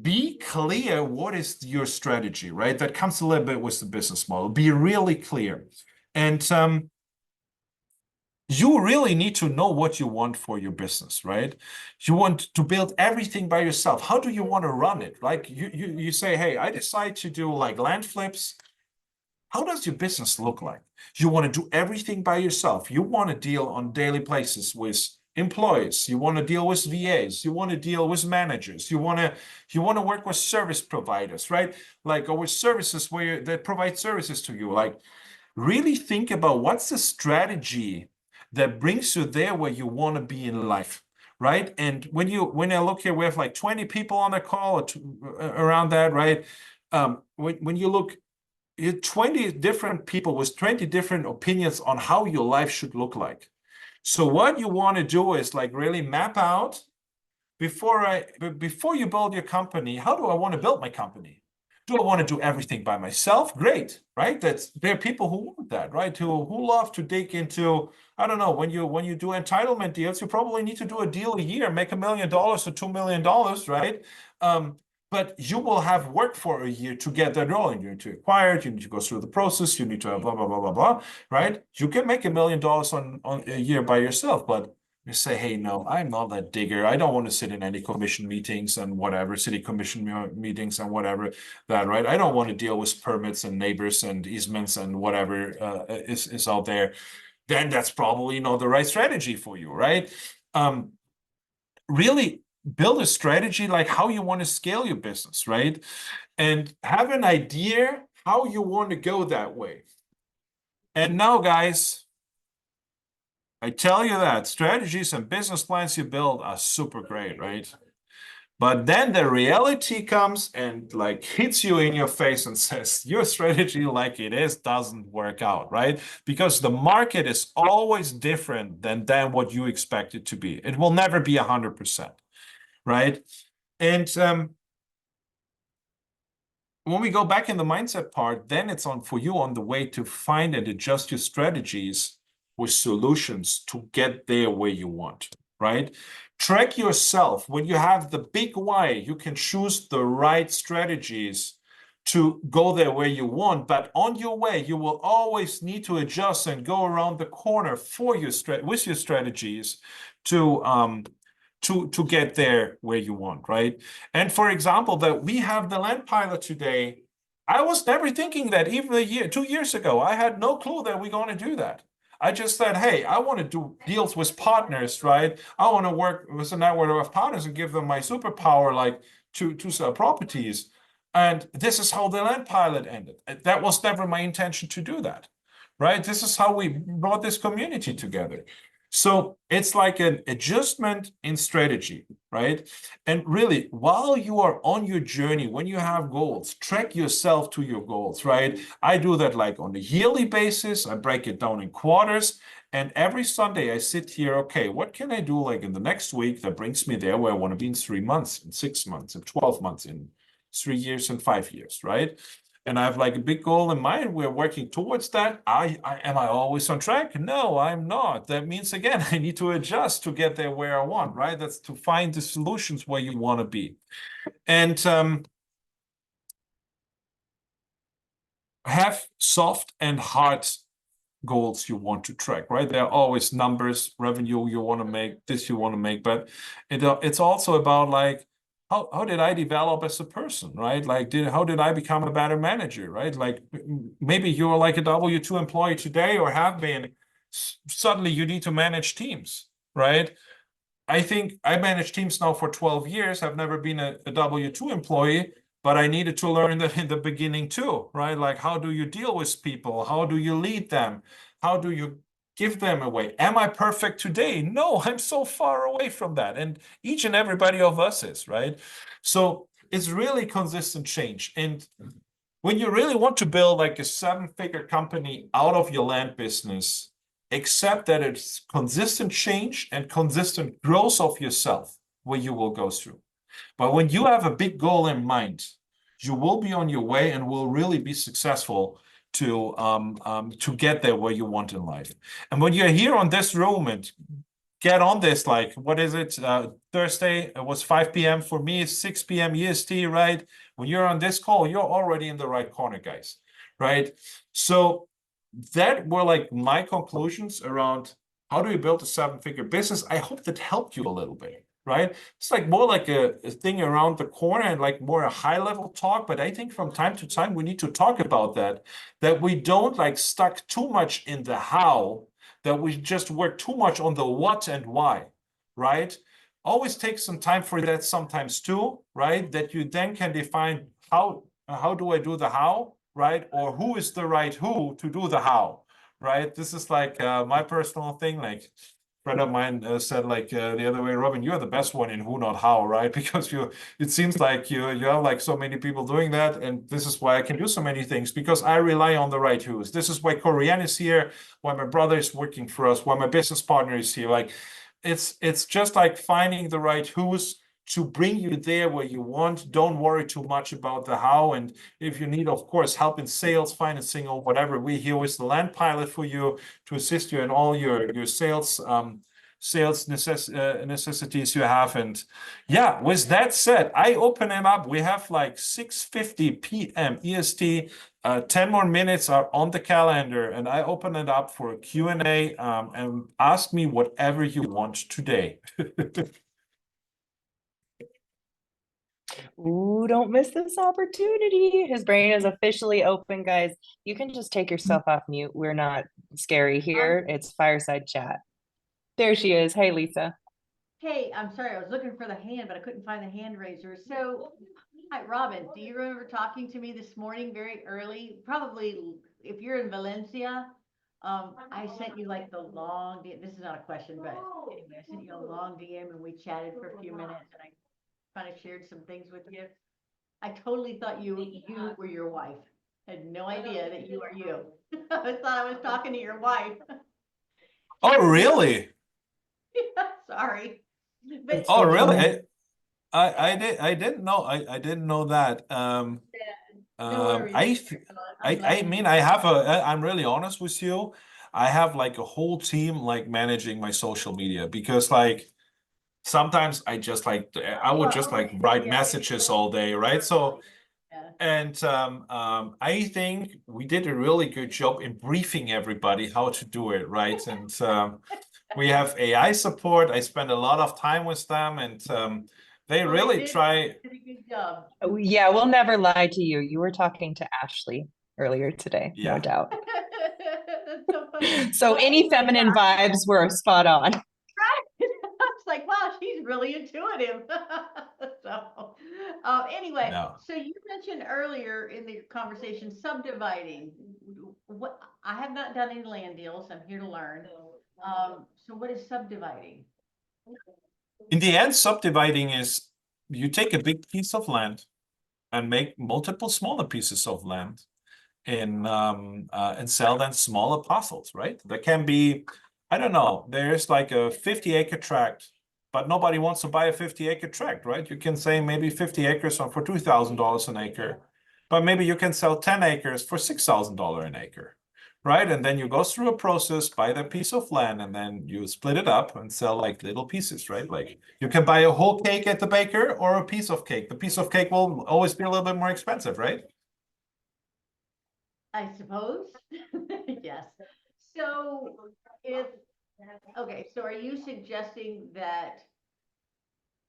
be clear what is your strategy, right? That comes a little bit with the business model. Be really clear. And you really need to know what you want for your business, right? You want to build everything by yourself. How do you want to run it? Like you say, hey, I decide to do like land flips. how does your business look like? You want to do everything by yourself. You want to deal on daily basis with employees. You want to deal with VAs. You want to deal with managers. You want to work with service providers, right? Like, or with services that provide services to you. Like, really think about what's the strategy that brings you there where you want to be in life, right? And when I look here, we have like 20 people on the call around that, right? When you look, 20 different people with 20 different opinions on how your life should look like. So what you want to do is like really map out before you build your company, how do I want to build my company? Do I want to do everything by myself? Great, right? There are people who want that, right? Who love to dig into, I don't know, when you do entitlement deals, you probably need to do a deal a year, make $1 million or $2 million, right? But you will have worked for a year to get that rolling. You need to acquire it, you need to go through the process, you need to have blah, blah, blah, blah, blah, right? You can make $1 million on a year by yourself, but you say, hey, no, I'm not that digger. I don't want to sit in any commission meetings and whatever, city commission meetings and whatever that, right? I don't want to deal with permits and neighbors and easements and whatever is out there. Then that's probably not the right strategy for you, right? Really build a strategy like how you want to scale your business, right? And have an idea how you want to go that way. And now, guys, I tell you that strategies and business plans you build are super great, right? But then the reality comes and like hits you in your face and says, your strategy like it is doesn't work out, right? Because the market is always different than what you expect it to be. It will never be 100%, right? And when we go back in the mindset part, then it's on for you on the way to find and adjust your strategies with solutions to get there where you want, right? Track yourself. When you have the big why, you can choose the right strategies to go there where you want. But on your way, you will always need to adjust and go around the corner for your with your strategies to get there where you want, right? And for example, that we have the land pilot today. I was never thinking that even 2 years ago, I had no clue that we're going to do that. I just said, hey, I want to do deals with partners, right? I want to work with a network of partners and give them my superpower, like to sell properties. And this is how the land pilot ended. That was never my intention to do that, right? This is how we brought this community together. So it's like an adjustment in strategy, right? And really, while you are on your journey, when you have goals, track yourself to your goals, right? I do that like on a yearly basis. I break it down in quarters. And every Sunday I sit here, okay, what can I do like in the next week that brings me there where I want to be in 3 months, in 6 months, in 12 months, in 3 years and 5 years, right? And I have like a big goal in mind. We're working towards that. Am I always on track? No, I'm not. That means again, I need to adjust to get there where I want, right? That's to find the solutions where you want to be. And have soft and hard goals you want to track, right? There are always numbers, revenue you want to make, this you want to make, but it's also about like, how did I develop as a person, right? Like, how did I become a better manager, right? Like, maybe you're like a W-2 employee today or have been. Suddenly you need to manage teams, right? I think I managed teams now for 12 years. I've never been a W-2 employee, but I needed to learn that in the beginning too, right? Like, how do you deal with people? How do you lead them? How do you give them away? Am I perfect today? No, I'm so far away from that. And each and everybody of us is, right? So it's really consistent change. And when you really want to build like a 7-figure company out of your land business, accept that it's consistent change and consistent growth of yourself where you will go through. But when you have a big goal in mind, you will be on your way and will really be successful to get there where you want in life. And when you're here on this room and get on this, like, what is it? Thursday, it was 5 p.m. for me, 6 p.m. EST, right? When you're on this call, you're already in the right corner, guys, right? So that were like my conclusions around how do you build a 7-figure business. I hope that helped you a little bit, right? It's like more like a thing around the corner and like more a high level talk. But I think from time to time we need to talk about that we don't like stuck too much in the how, that we just work too much on the what and why, right? Always take some time for that sometimes too, right? That you then can define how do I do the how, right? Or who is the right who to do the how, right? This is like my personal thing. Like friend of mine said like the other way, Robin, you're the best one in who, not how, right? Because it seems like you have like so many people doing that, and this is why I can do so many things, because I rely on the right who's. This is why Korean is here, why my brother is working for us, why my business partner is here. Like it's just like finding the right who's to bring you there where you want. Don't worry too much about the how. And if you need, of course, help in sales, financing, or whatever, we're here with the Land Pilot for you to assist you in all your sales necessities you have. And yeah, with that said, I open it up. We have like 6:50 p.m. EST. 10 more minutes are on the calendar, and I open it up for a Q&A, and ask me whatever you want today. Ooh, don't miss this opportunity. His brain is officially open, guys. You can just take yourself off mute. We're not scary here. It's fireside chat. There she is. Hey, Lisa. Hey, I'm sorry, I was looking for the hand, but I couldn't find the hand raiser. So, hi, Robin, do you remember talking to me this morning very early? Probably if you're in Valencia, I sent you like the long, this is not a question, but anyway, I sent you a long DM and we chatted for a few minutes and I kind of shared some things with you. I totally thought you were your wife. I had no idea that you are you. I thought I was talking to your wife. Oh, really? Sorry. But Oh, So really? funny. I didn't know. I didn't know that. no worries. I mean, I'm really honest with you. I have like a whole team like managing my social media, because like sometimes I just like I would just like write messages all day, right? So Yeah. and I think we did a really good job in briefing everybody how to do it, right? And we have AI support. I spend a lot of time with them, and they Well, really try. did a good job. Oh, yeah, we'll never lie to you. You were talking to Ashley earlier today, no Yeah. doubt. That's so funny. So Well, any anyway, feminine vibes were spot on. it's like, wow, she's really intuitive. So, anyway, No. so you mentioned earlier in the conversation subdividing. What I have not done any land deals. I'm here to learn. So what is subdividing? In the end, subdividing is you take a big piece of land and make multiple smaller pieces of land and sell them smaller parcels, right? There can be, I don't know, there's like a 50-acre tract, but nobody wants to buy a 50-acre tract, right? You can say maybe 50 acres for $2,000 an acre, but maybe you can sell 10 acres for $6,000 an acre, right? And then you go through a process, buy that piece of land, and then you split it up and sell like little pieces, right? Like you can buy a whole cake at the baker or a piece of cake. The piece of cake will always be a little bit more expensive, right? I suppose. Yes. So so are you suggesting that,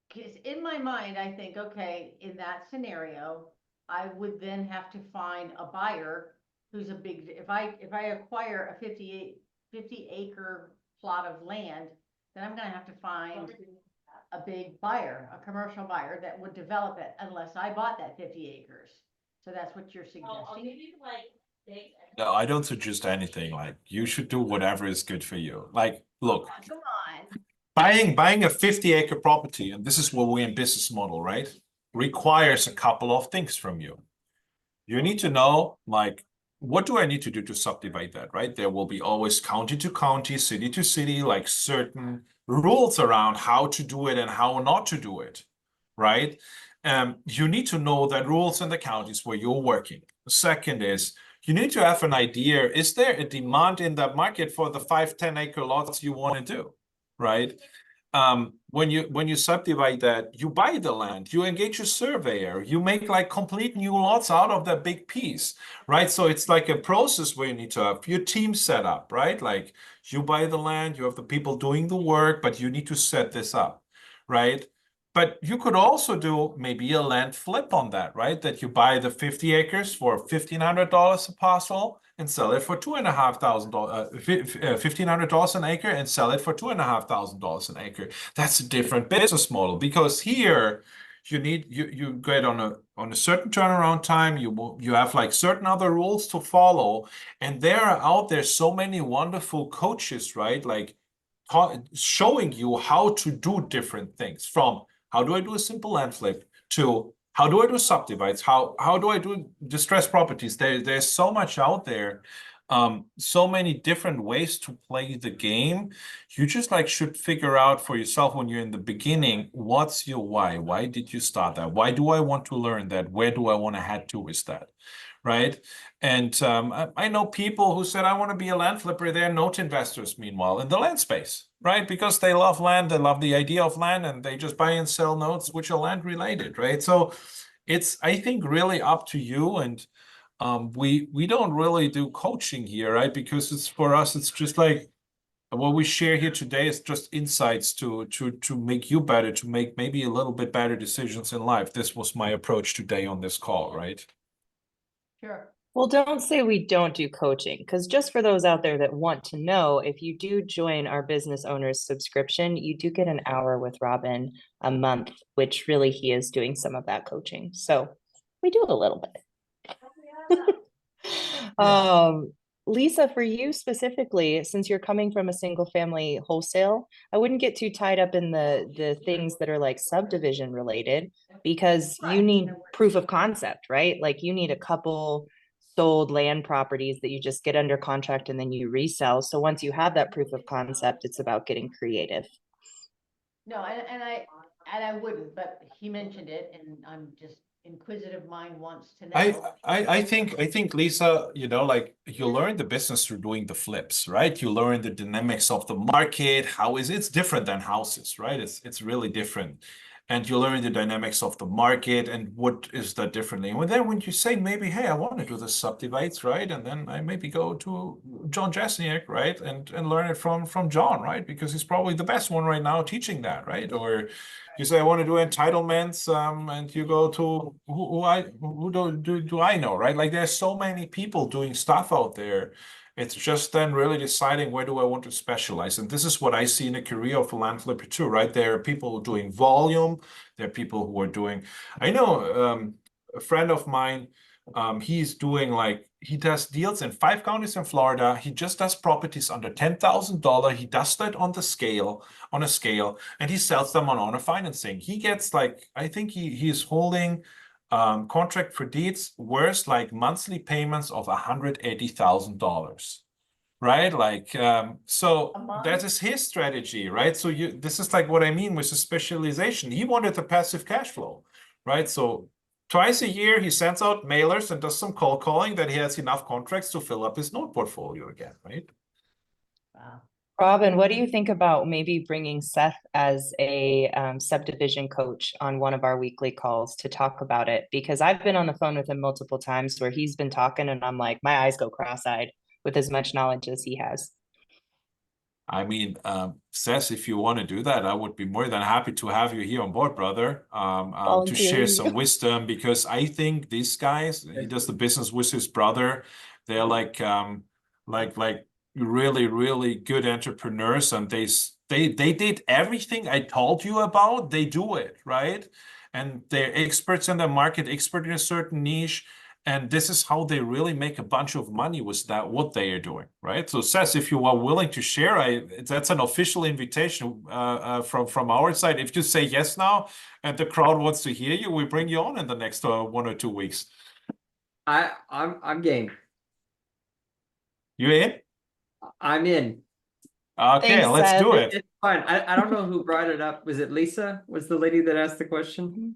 because in my mind, I think, okay, in that scenario, I would then have to find a buyer who's a big, if I acquire a 50 acre plot of land, then I'm gonna have to find a big buyer, a commercial buyer that would develop it unless I bought that 50 acres. So that's what you're suggesting? No, I don't suggest anything. Like you should do whatever is good for you. Like, look, Come on. buying a 50-acre property, and this is what we're in business model, right? Requires a couple of things from you. You need to know, like, what do I need to do to subdivide that, right? There will be always county to county, city to city, like certain rules around how to do it and how not to do it, right? You need to know the rules in the counties where you're working. The second is you need to have an idea, is there a demand in that market for the 5-10 acre lots you want to do, right? When you subdivide that, you buy the land, you engage a surveyor, you make like complete new lots out of that big piece, right? So it's like a process where you need to have your team set up, right? Like you buy the land, you have the people doing the work, but you need to set this up, right? But you could also do maybe a land flip on that, right? That you buy the 50 acres for $1,500 a parcel and sell it for $2,500, $1,500 an acre and sell it for $2,500 an acre. That's a different business model, because here you get on a certain turnaround time. You have like certain other rules to follow, and there are out there so many wonderful coaches, right? Like showing you how to do different things, from how do I do a simple land flip to how do I do subdivides? How do I do distressed properties? There's so much out there, so many different ways to play the game. You just like should figure out for yourself when you're in the beginning, what's your why? Why did you start that? Why do I want to learn that? Where do I want to head to with that? Right. And I know people who said, I want to be a land flipper. They're note investors, meanwhile, in the land space, right? Because they love land, they love the idea of land, and they just buy and sell notes which are land related, right? So it's, I think, really up to you. And we don't really do coaching here, right? Because it's, for us, it's just like what we share here today is just insights to make you better, to make maybe a little bit better decisions in life. This was my approach today on this call, right? Sure. Well, don't say we don't do coaching, because just for those out there that want to know, if you do join our business owners subscription, you do get an hour with Robin a month, which really he is doing some of that coaching. So we do a little bit. Lisa, for you specifically, since you're coming from a single family wholesale, I wouldn't get too tied up in the things that are like subdivision related, because you need proof of concept, right? Like you need a couple sold land properties that you just get under contract and then you resell. So once you have that proof of concept, it's about getting creative. No, and I wouldn't, but he mentioned it, and I'm just inquisitive mind wants to know. I think Lisa, like you learn the business through doing the flips, right? You learn the dynamics of the market. It's different than houses, right? It's really different. And you learn the dynamics of the market and what is that differently. And then when you say maybe, hey, I want to do the subdivides, right? And then I maybe go to John Jesniak, right? And learn it from John, right? Because he's probably the best one right now teaching that, right? Or you say I want to do entitlements, and you go to who do I know, right? Like there's so many people doing stuff out there. It's just then really deciding where do I want to specialize. And this is what I see in a career of a land flipper too, right? There are people doing volume. There are people who are doing, I know a friend of mine, he's doing he does deals in 5 counties in Florida. He just does properties under $10,000. He does that on a scale, and he sells them on owner financing. He gets I think he's holding contract for deeds worth monthly payments of $180,000, right? So that is his strategy, right? So this is what I mean with the specialization. He wanted the passive cash flow, right? So twice a year he sends out mailers and does some cold calling, that he has enough contracts to fill up his note portfolio again, right? Wow. Robin, what do you think about maybe bringing Seth as a subdivision coach on one of our weekly calls to talk about it? Because I've been on the phone with him multiple times where he's been talking and I'm like, my eyes go cross-eyed with as much knowledge as he has. I mean, Seth, if you want to do that, I would be more than happy to have you here on board, brother, to share some wisdom, because I think these guys, he does the business with his brother. They're like really, really good entrepreneurs, and they did everything I told you about. They do it, right? And they're experts in the market, expert in a certain niche. And this is how they really make a bunch of money with that, what they are doing, right? So Seth, if you are willing to share, that's an official invitation from our side. If you say yes now and the crowd wants to hear you, we bring you on in the next 1 or 2 weeks. I'm game. You in? I'm in. Okay, Thanks, let's Seth. do it. It's fine. I don't know who brought it up. Was it Lisa? Was the lady that asked the question?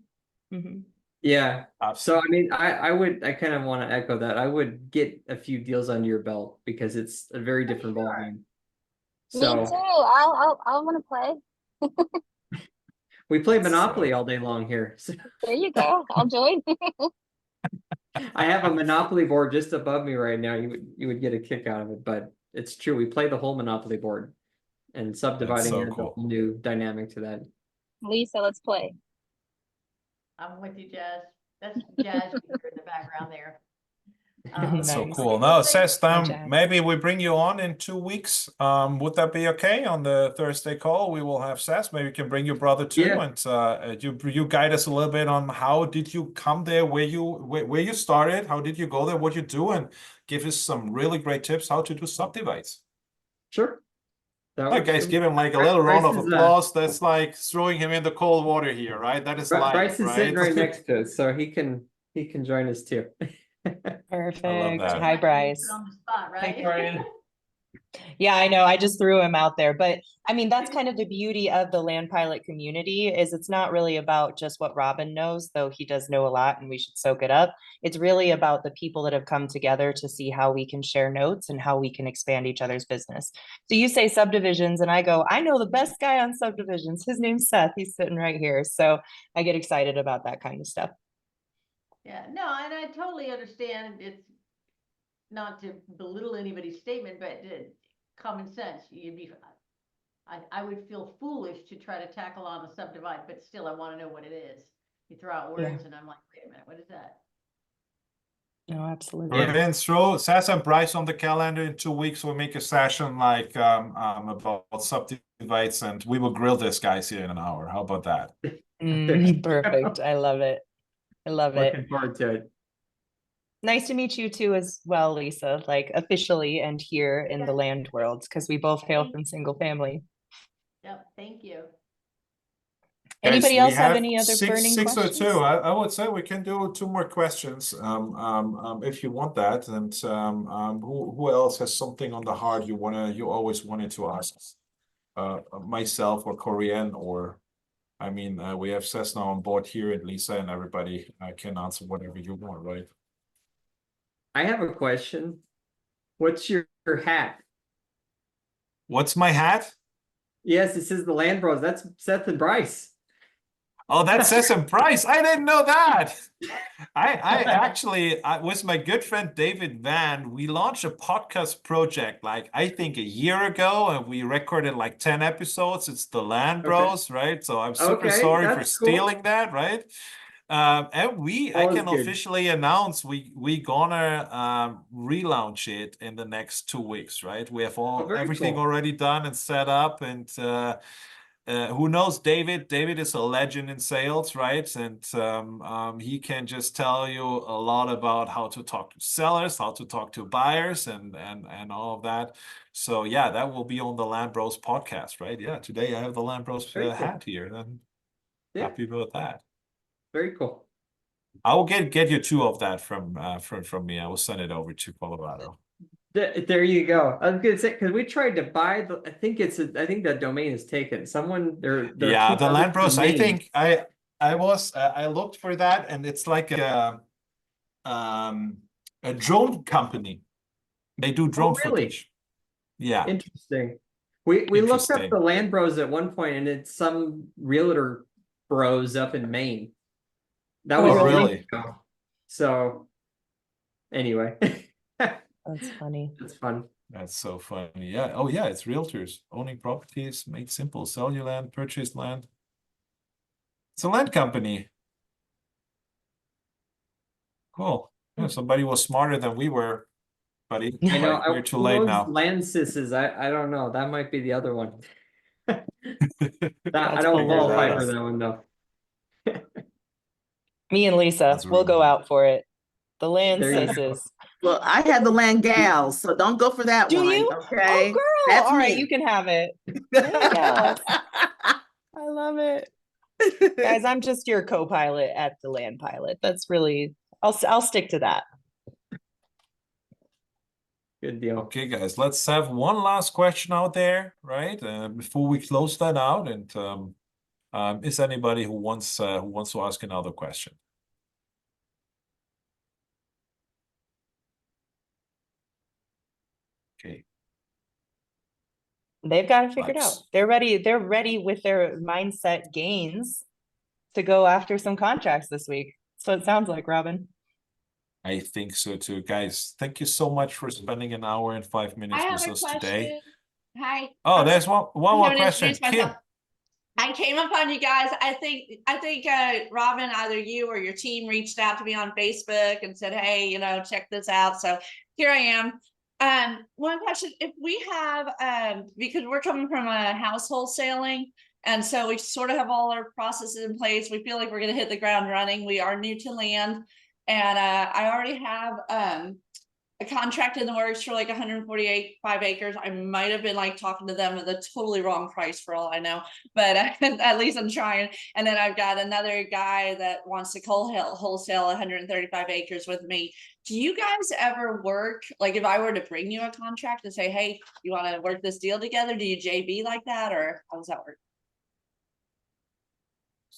Mm-hmm. Yeah. So Absolutely. I mean, I kind of want to echo that. I would get a few deals under your belt, because it's a very different ballgame. Me So too. I'll want to play. we play That's, Monopoly all day long here. So There you go. I'll join. I have a Monopoly board just above me right now. You would get a kick out of it, but it's true. We play the whole Monopoly board, and subdividing so adds a cool. whole new dynamic to that. Lisa, let's play. I'm with you, Jazz. That's Jazz you hear in the background there. That's so Nice. cool. Now, Thank- Seth, Jazz. maybe we bring you on in 2 weeks. Would that be okay on the Thursday call? We will have Seth. Maybe you can bring your brother too, Yeah. and you guide us a little bit on how did you come there, where you started, how did you go there, what you do, and give us some really great tips how to do subdivides. Sure. That All right, works guys, for me. give him like a little round of Bryce is, applause. That's like throwing him in the cold water here, right? That is life, Bryce is sitting right? right next to us, so he can join us too. Perfect. that. Hi, Bryce. Put on the spot, right? Hey, Brian. Yeah, I know. I just threw him out there, but I mean, that's kind of the beauty of the Land Pilot community is it's not really about just what Robin knows, though he does know a lot and we should soak it up. It's really about the people that have come together to see how we can share notes and how we can expand each other's business. So you say subdivisions and I go, I know the best guy on subdivisions. His name's Seth. He's sitting right here. So I get excited about that kind of stuff. Yeah, no, and I totally understand. It's not to belittle anybody's statement, but common sense. I would feel foolish to try to tackle on a subdivide, but still I want to know what it is. You throw out Yeah. words and I'm like, wait a minute, what is that? No, absolutely. Yeah. Then throw Seth and Bryce on the calendar in 2 weeks. We'll make a session like about subdivides, and we will grill this guys here in an hour. How about that? Perfect. I love it. I love it. Looking forward to it. Nice to meet you too as well, Lisa, like officially and here in the Yeah. land world, because we both hail from single family. Yep, thank you. Anybody Guys, else we have any other six, burning six questions? or two. I would say we can do 2 more questions, if you want that. And who else has something on the heart you always wanted to ask? Myself or Corianne, or I mean, we have Cessna on board here, and Lisa, and everybody can answer whatever you want, right? I have a question. What's your hat? What's my hat? Yes, it says the Land Bros. That's Seth and Bryce. Oh, that says some price. I didn't know that. I actually, with my good friend David Van, we launched a podcast project like I think a year ago, and we recorded like 10 episodes. It's the Land Okay. Bros, right? So I'm super Okay, sorry for that's cool. stealing that, right? And I Always can good. officially announce we gonna relaunch it in the next 2 weeks, right? We have very everything cool. already done and set up, and who knows David? David is a legend in sales, right? And he can just tell you a lot about how to talk to sellers, how to talk to buyers, and all of that. So yeah, that will be on the Land Bros podcast, right? Yeah, today I have the Land Bros Very cool. hat here, and Yeah, happy about that. very cool. I will get you 2 of that from me. I will send it over to Colorado. There you go. I was gonna say because we tried to buy the. I think that domain is taken. Someone there. Yeah, the Land Bros. I think I looked for that, and it's like a drone company. They do drone really? footage. Yeah, Interesting. We looked up Interesting. the Land Bros at one point, and it's some realtor bros up in Maine. That Oh, was Oh, years really? ago. So anyway, That's funny. it's fun. That's so funny. Yeah. Oh, yeah. It's realtors owning properties, made simple. Sell your land, purchase land. It's a land company. Cool. Yeah, somebody was smarter than we were, buddy. I know. Like, we're too who late owns now. Land Sisses. I don't know. That might be the other one. I That's don't figure qualify that for out. that one though. Me and Lisa, That's we'll go really- out for it. The land There you go. sisses. Well, I had the land gals, so don't go for that Do one. you? Okay. Oh, girl. That's All right, me. you can have it. Yes. I love it. Guys, I'm just your co-pilot at the Land Pilot. That's really, I'll stick to that. Good deal. Okay, guys, let's have one last question out there, right? Before we close that out, and is anybody who wants to ask another question? Okay. They've got it figured out. Nice. They're ready with their mindset gains to go after some contracts this week. So it sounds like, Robin. I think so too, guys. Thank you so much for spending an hour and 5 minutes I with have a us question. today. Hi. Oh, I'm there's sorry. one I'm more gonna question. introduce Kim. myself. I came upon you guys. I think Robin, either you or your team reached out to me on Facebook and said, hey, you know, check this out. So here I am. One question, if we have, because we're coming from a house wholesaling, and so we sort of have all our processes in place. We feel like we're going to hit the ground running. We are new to land, and I already have a contract in the works for like 148.5 acres. I might have been like talking to them at the totally wrong price for all I know, but at least I'm trying. And then I've got another guy that wants to wholesale 135 acres with me. Do you guys ever work, like if I were to bring you a contract and say, hey, you want to work this deal together? Do you JV like that, or how does that work?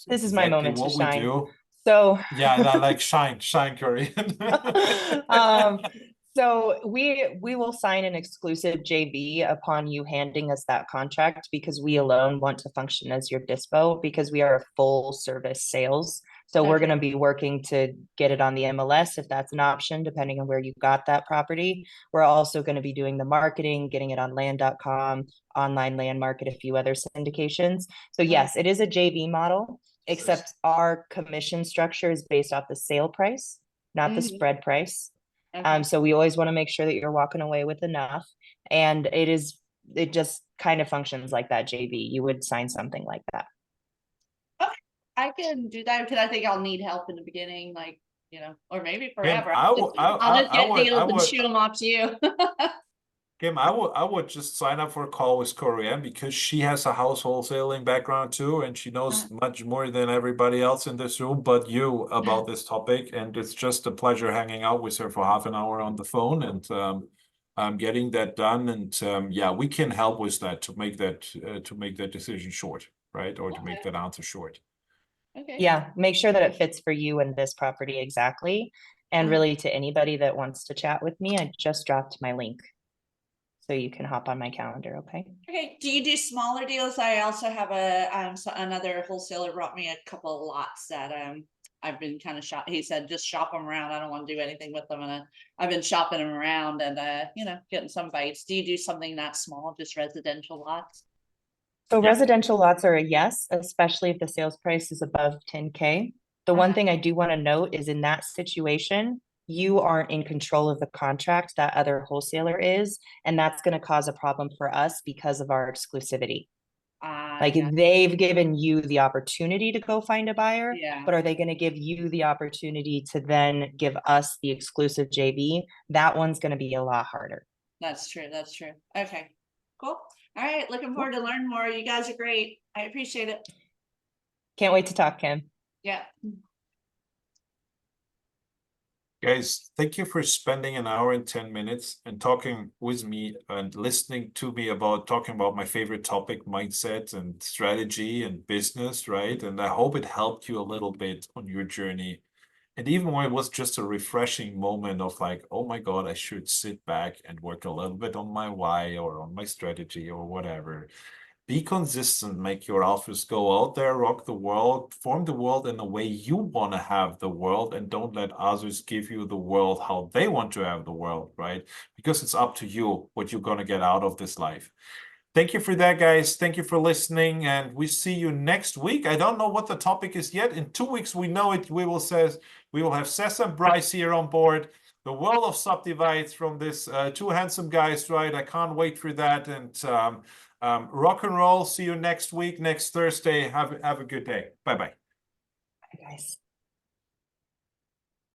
This is my moment to what shine. we do. So Yeah, like shine, Curry. So we will sign an exclusive JV upon you handing us that contract, because we alone want to function as your dispo, because we are a full service sales. So we're Okay. going to be working to get it on the MLS if that's an option, depending on where you got that property. We're also going to be doing the marketing, getting it on land.com, online land market, a few other syndications. So yes, it is a JV model, except our commission structure is based off the sale price, not the Mhm. spread price. Okay. So we always want to make sure that you're walking away with enough, and it just kind of functions like that JV. You would sign something like that. I can do that because I think I'll need help in the beginning, like, you know, or maybe forever. I I'll would- just, I- I'll just I get would- deals I and would- shoot them off to you. Kim, I would just sign up for a call with Corianne, because she has a house wholesaling background too, and she knows much more than everybody else in this room but you about this topic. And it's just a pleasure hanging out with her for half an hour on the phone and getting that done. And yeah, we can help with that to make that decision short, right? Or to make Okay. that answer short. Okay. Yeah, make sure that it fits for you and this property exactly. And Mhm. really, to anybody that wants to chat with me, I just dropped my link, so you can hop on my calendar. Okay. Okay. Do you do smaller deals? I also have another wholesaler brought me a couple of lots that I've been kind of he said just shop them around. I don't want to do anything with them, and I've been shopping them around and you know, getting some bites. Do you do something that small, just residential lots? So Yeah. residential lots are a yes, especially if the sales price is above 10K. The one Uh-huh. thing I do want to note is, in that situation, you aren't in control of the contract, that other wholesaler is, and that's going to cause a problem for us because of our exclusivity. Like, Yeah. they've given you the opportunity to go find a buyer, Yeah. but are they going to give you the opportunity to then give us the exclusive JV? That one's going to be a lot harder. That's true. That's true. Okay. Cool. All right. Looking forward to learn more. You guys are great. I appreciate it. Can't wait to talk, Kim. Yeah. Guys, thank you for spending an hour and 10 minutes and talking with me and listening to me talking about my favorite topic, mindset and strategy and business, right? And I hope it helped you a little bit on your journey. And even when it was just a refreshing moment of like, oh my God, I should sit back and work a little bit on my why or on my strategy or whatever. Be consistent, make your alphas go out there, rock the world, form the world in the way you want to have the world, and don't let others give you the world how they want to have the world, right? Because it's up to you what you're going to get out of this life. Thank you for that, guys. Thank you for listening, and we see you next week. I don't know what the topic is yet. In 2 weeks, we know it. We will have Seth and Bryce here on board. The world of subdivides from this two handsome guys, right? I can't wait for that. And rock and roll. See you next week, next Thursday. Have a good day. Bye-bye. Bye, guys.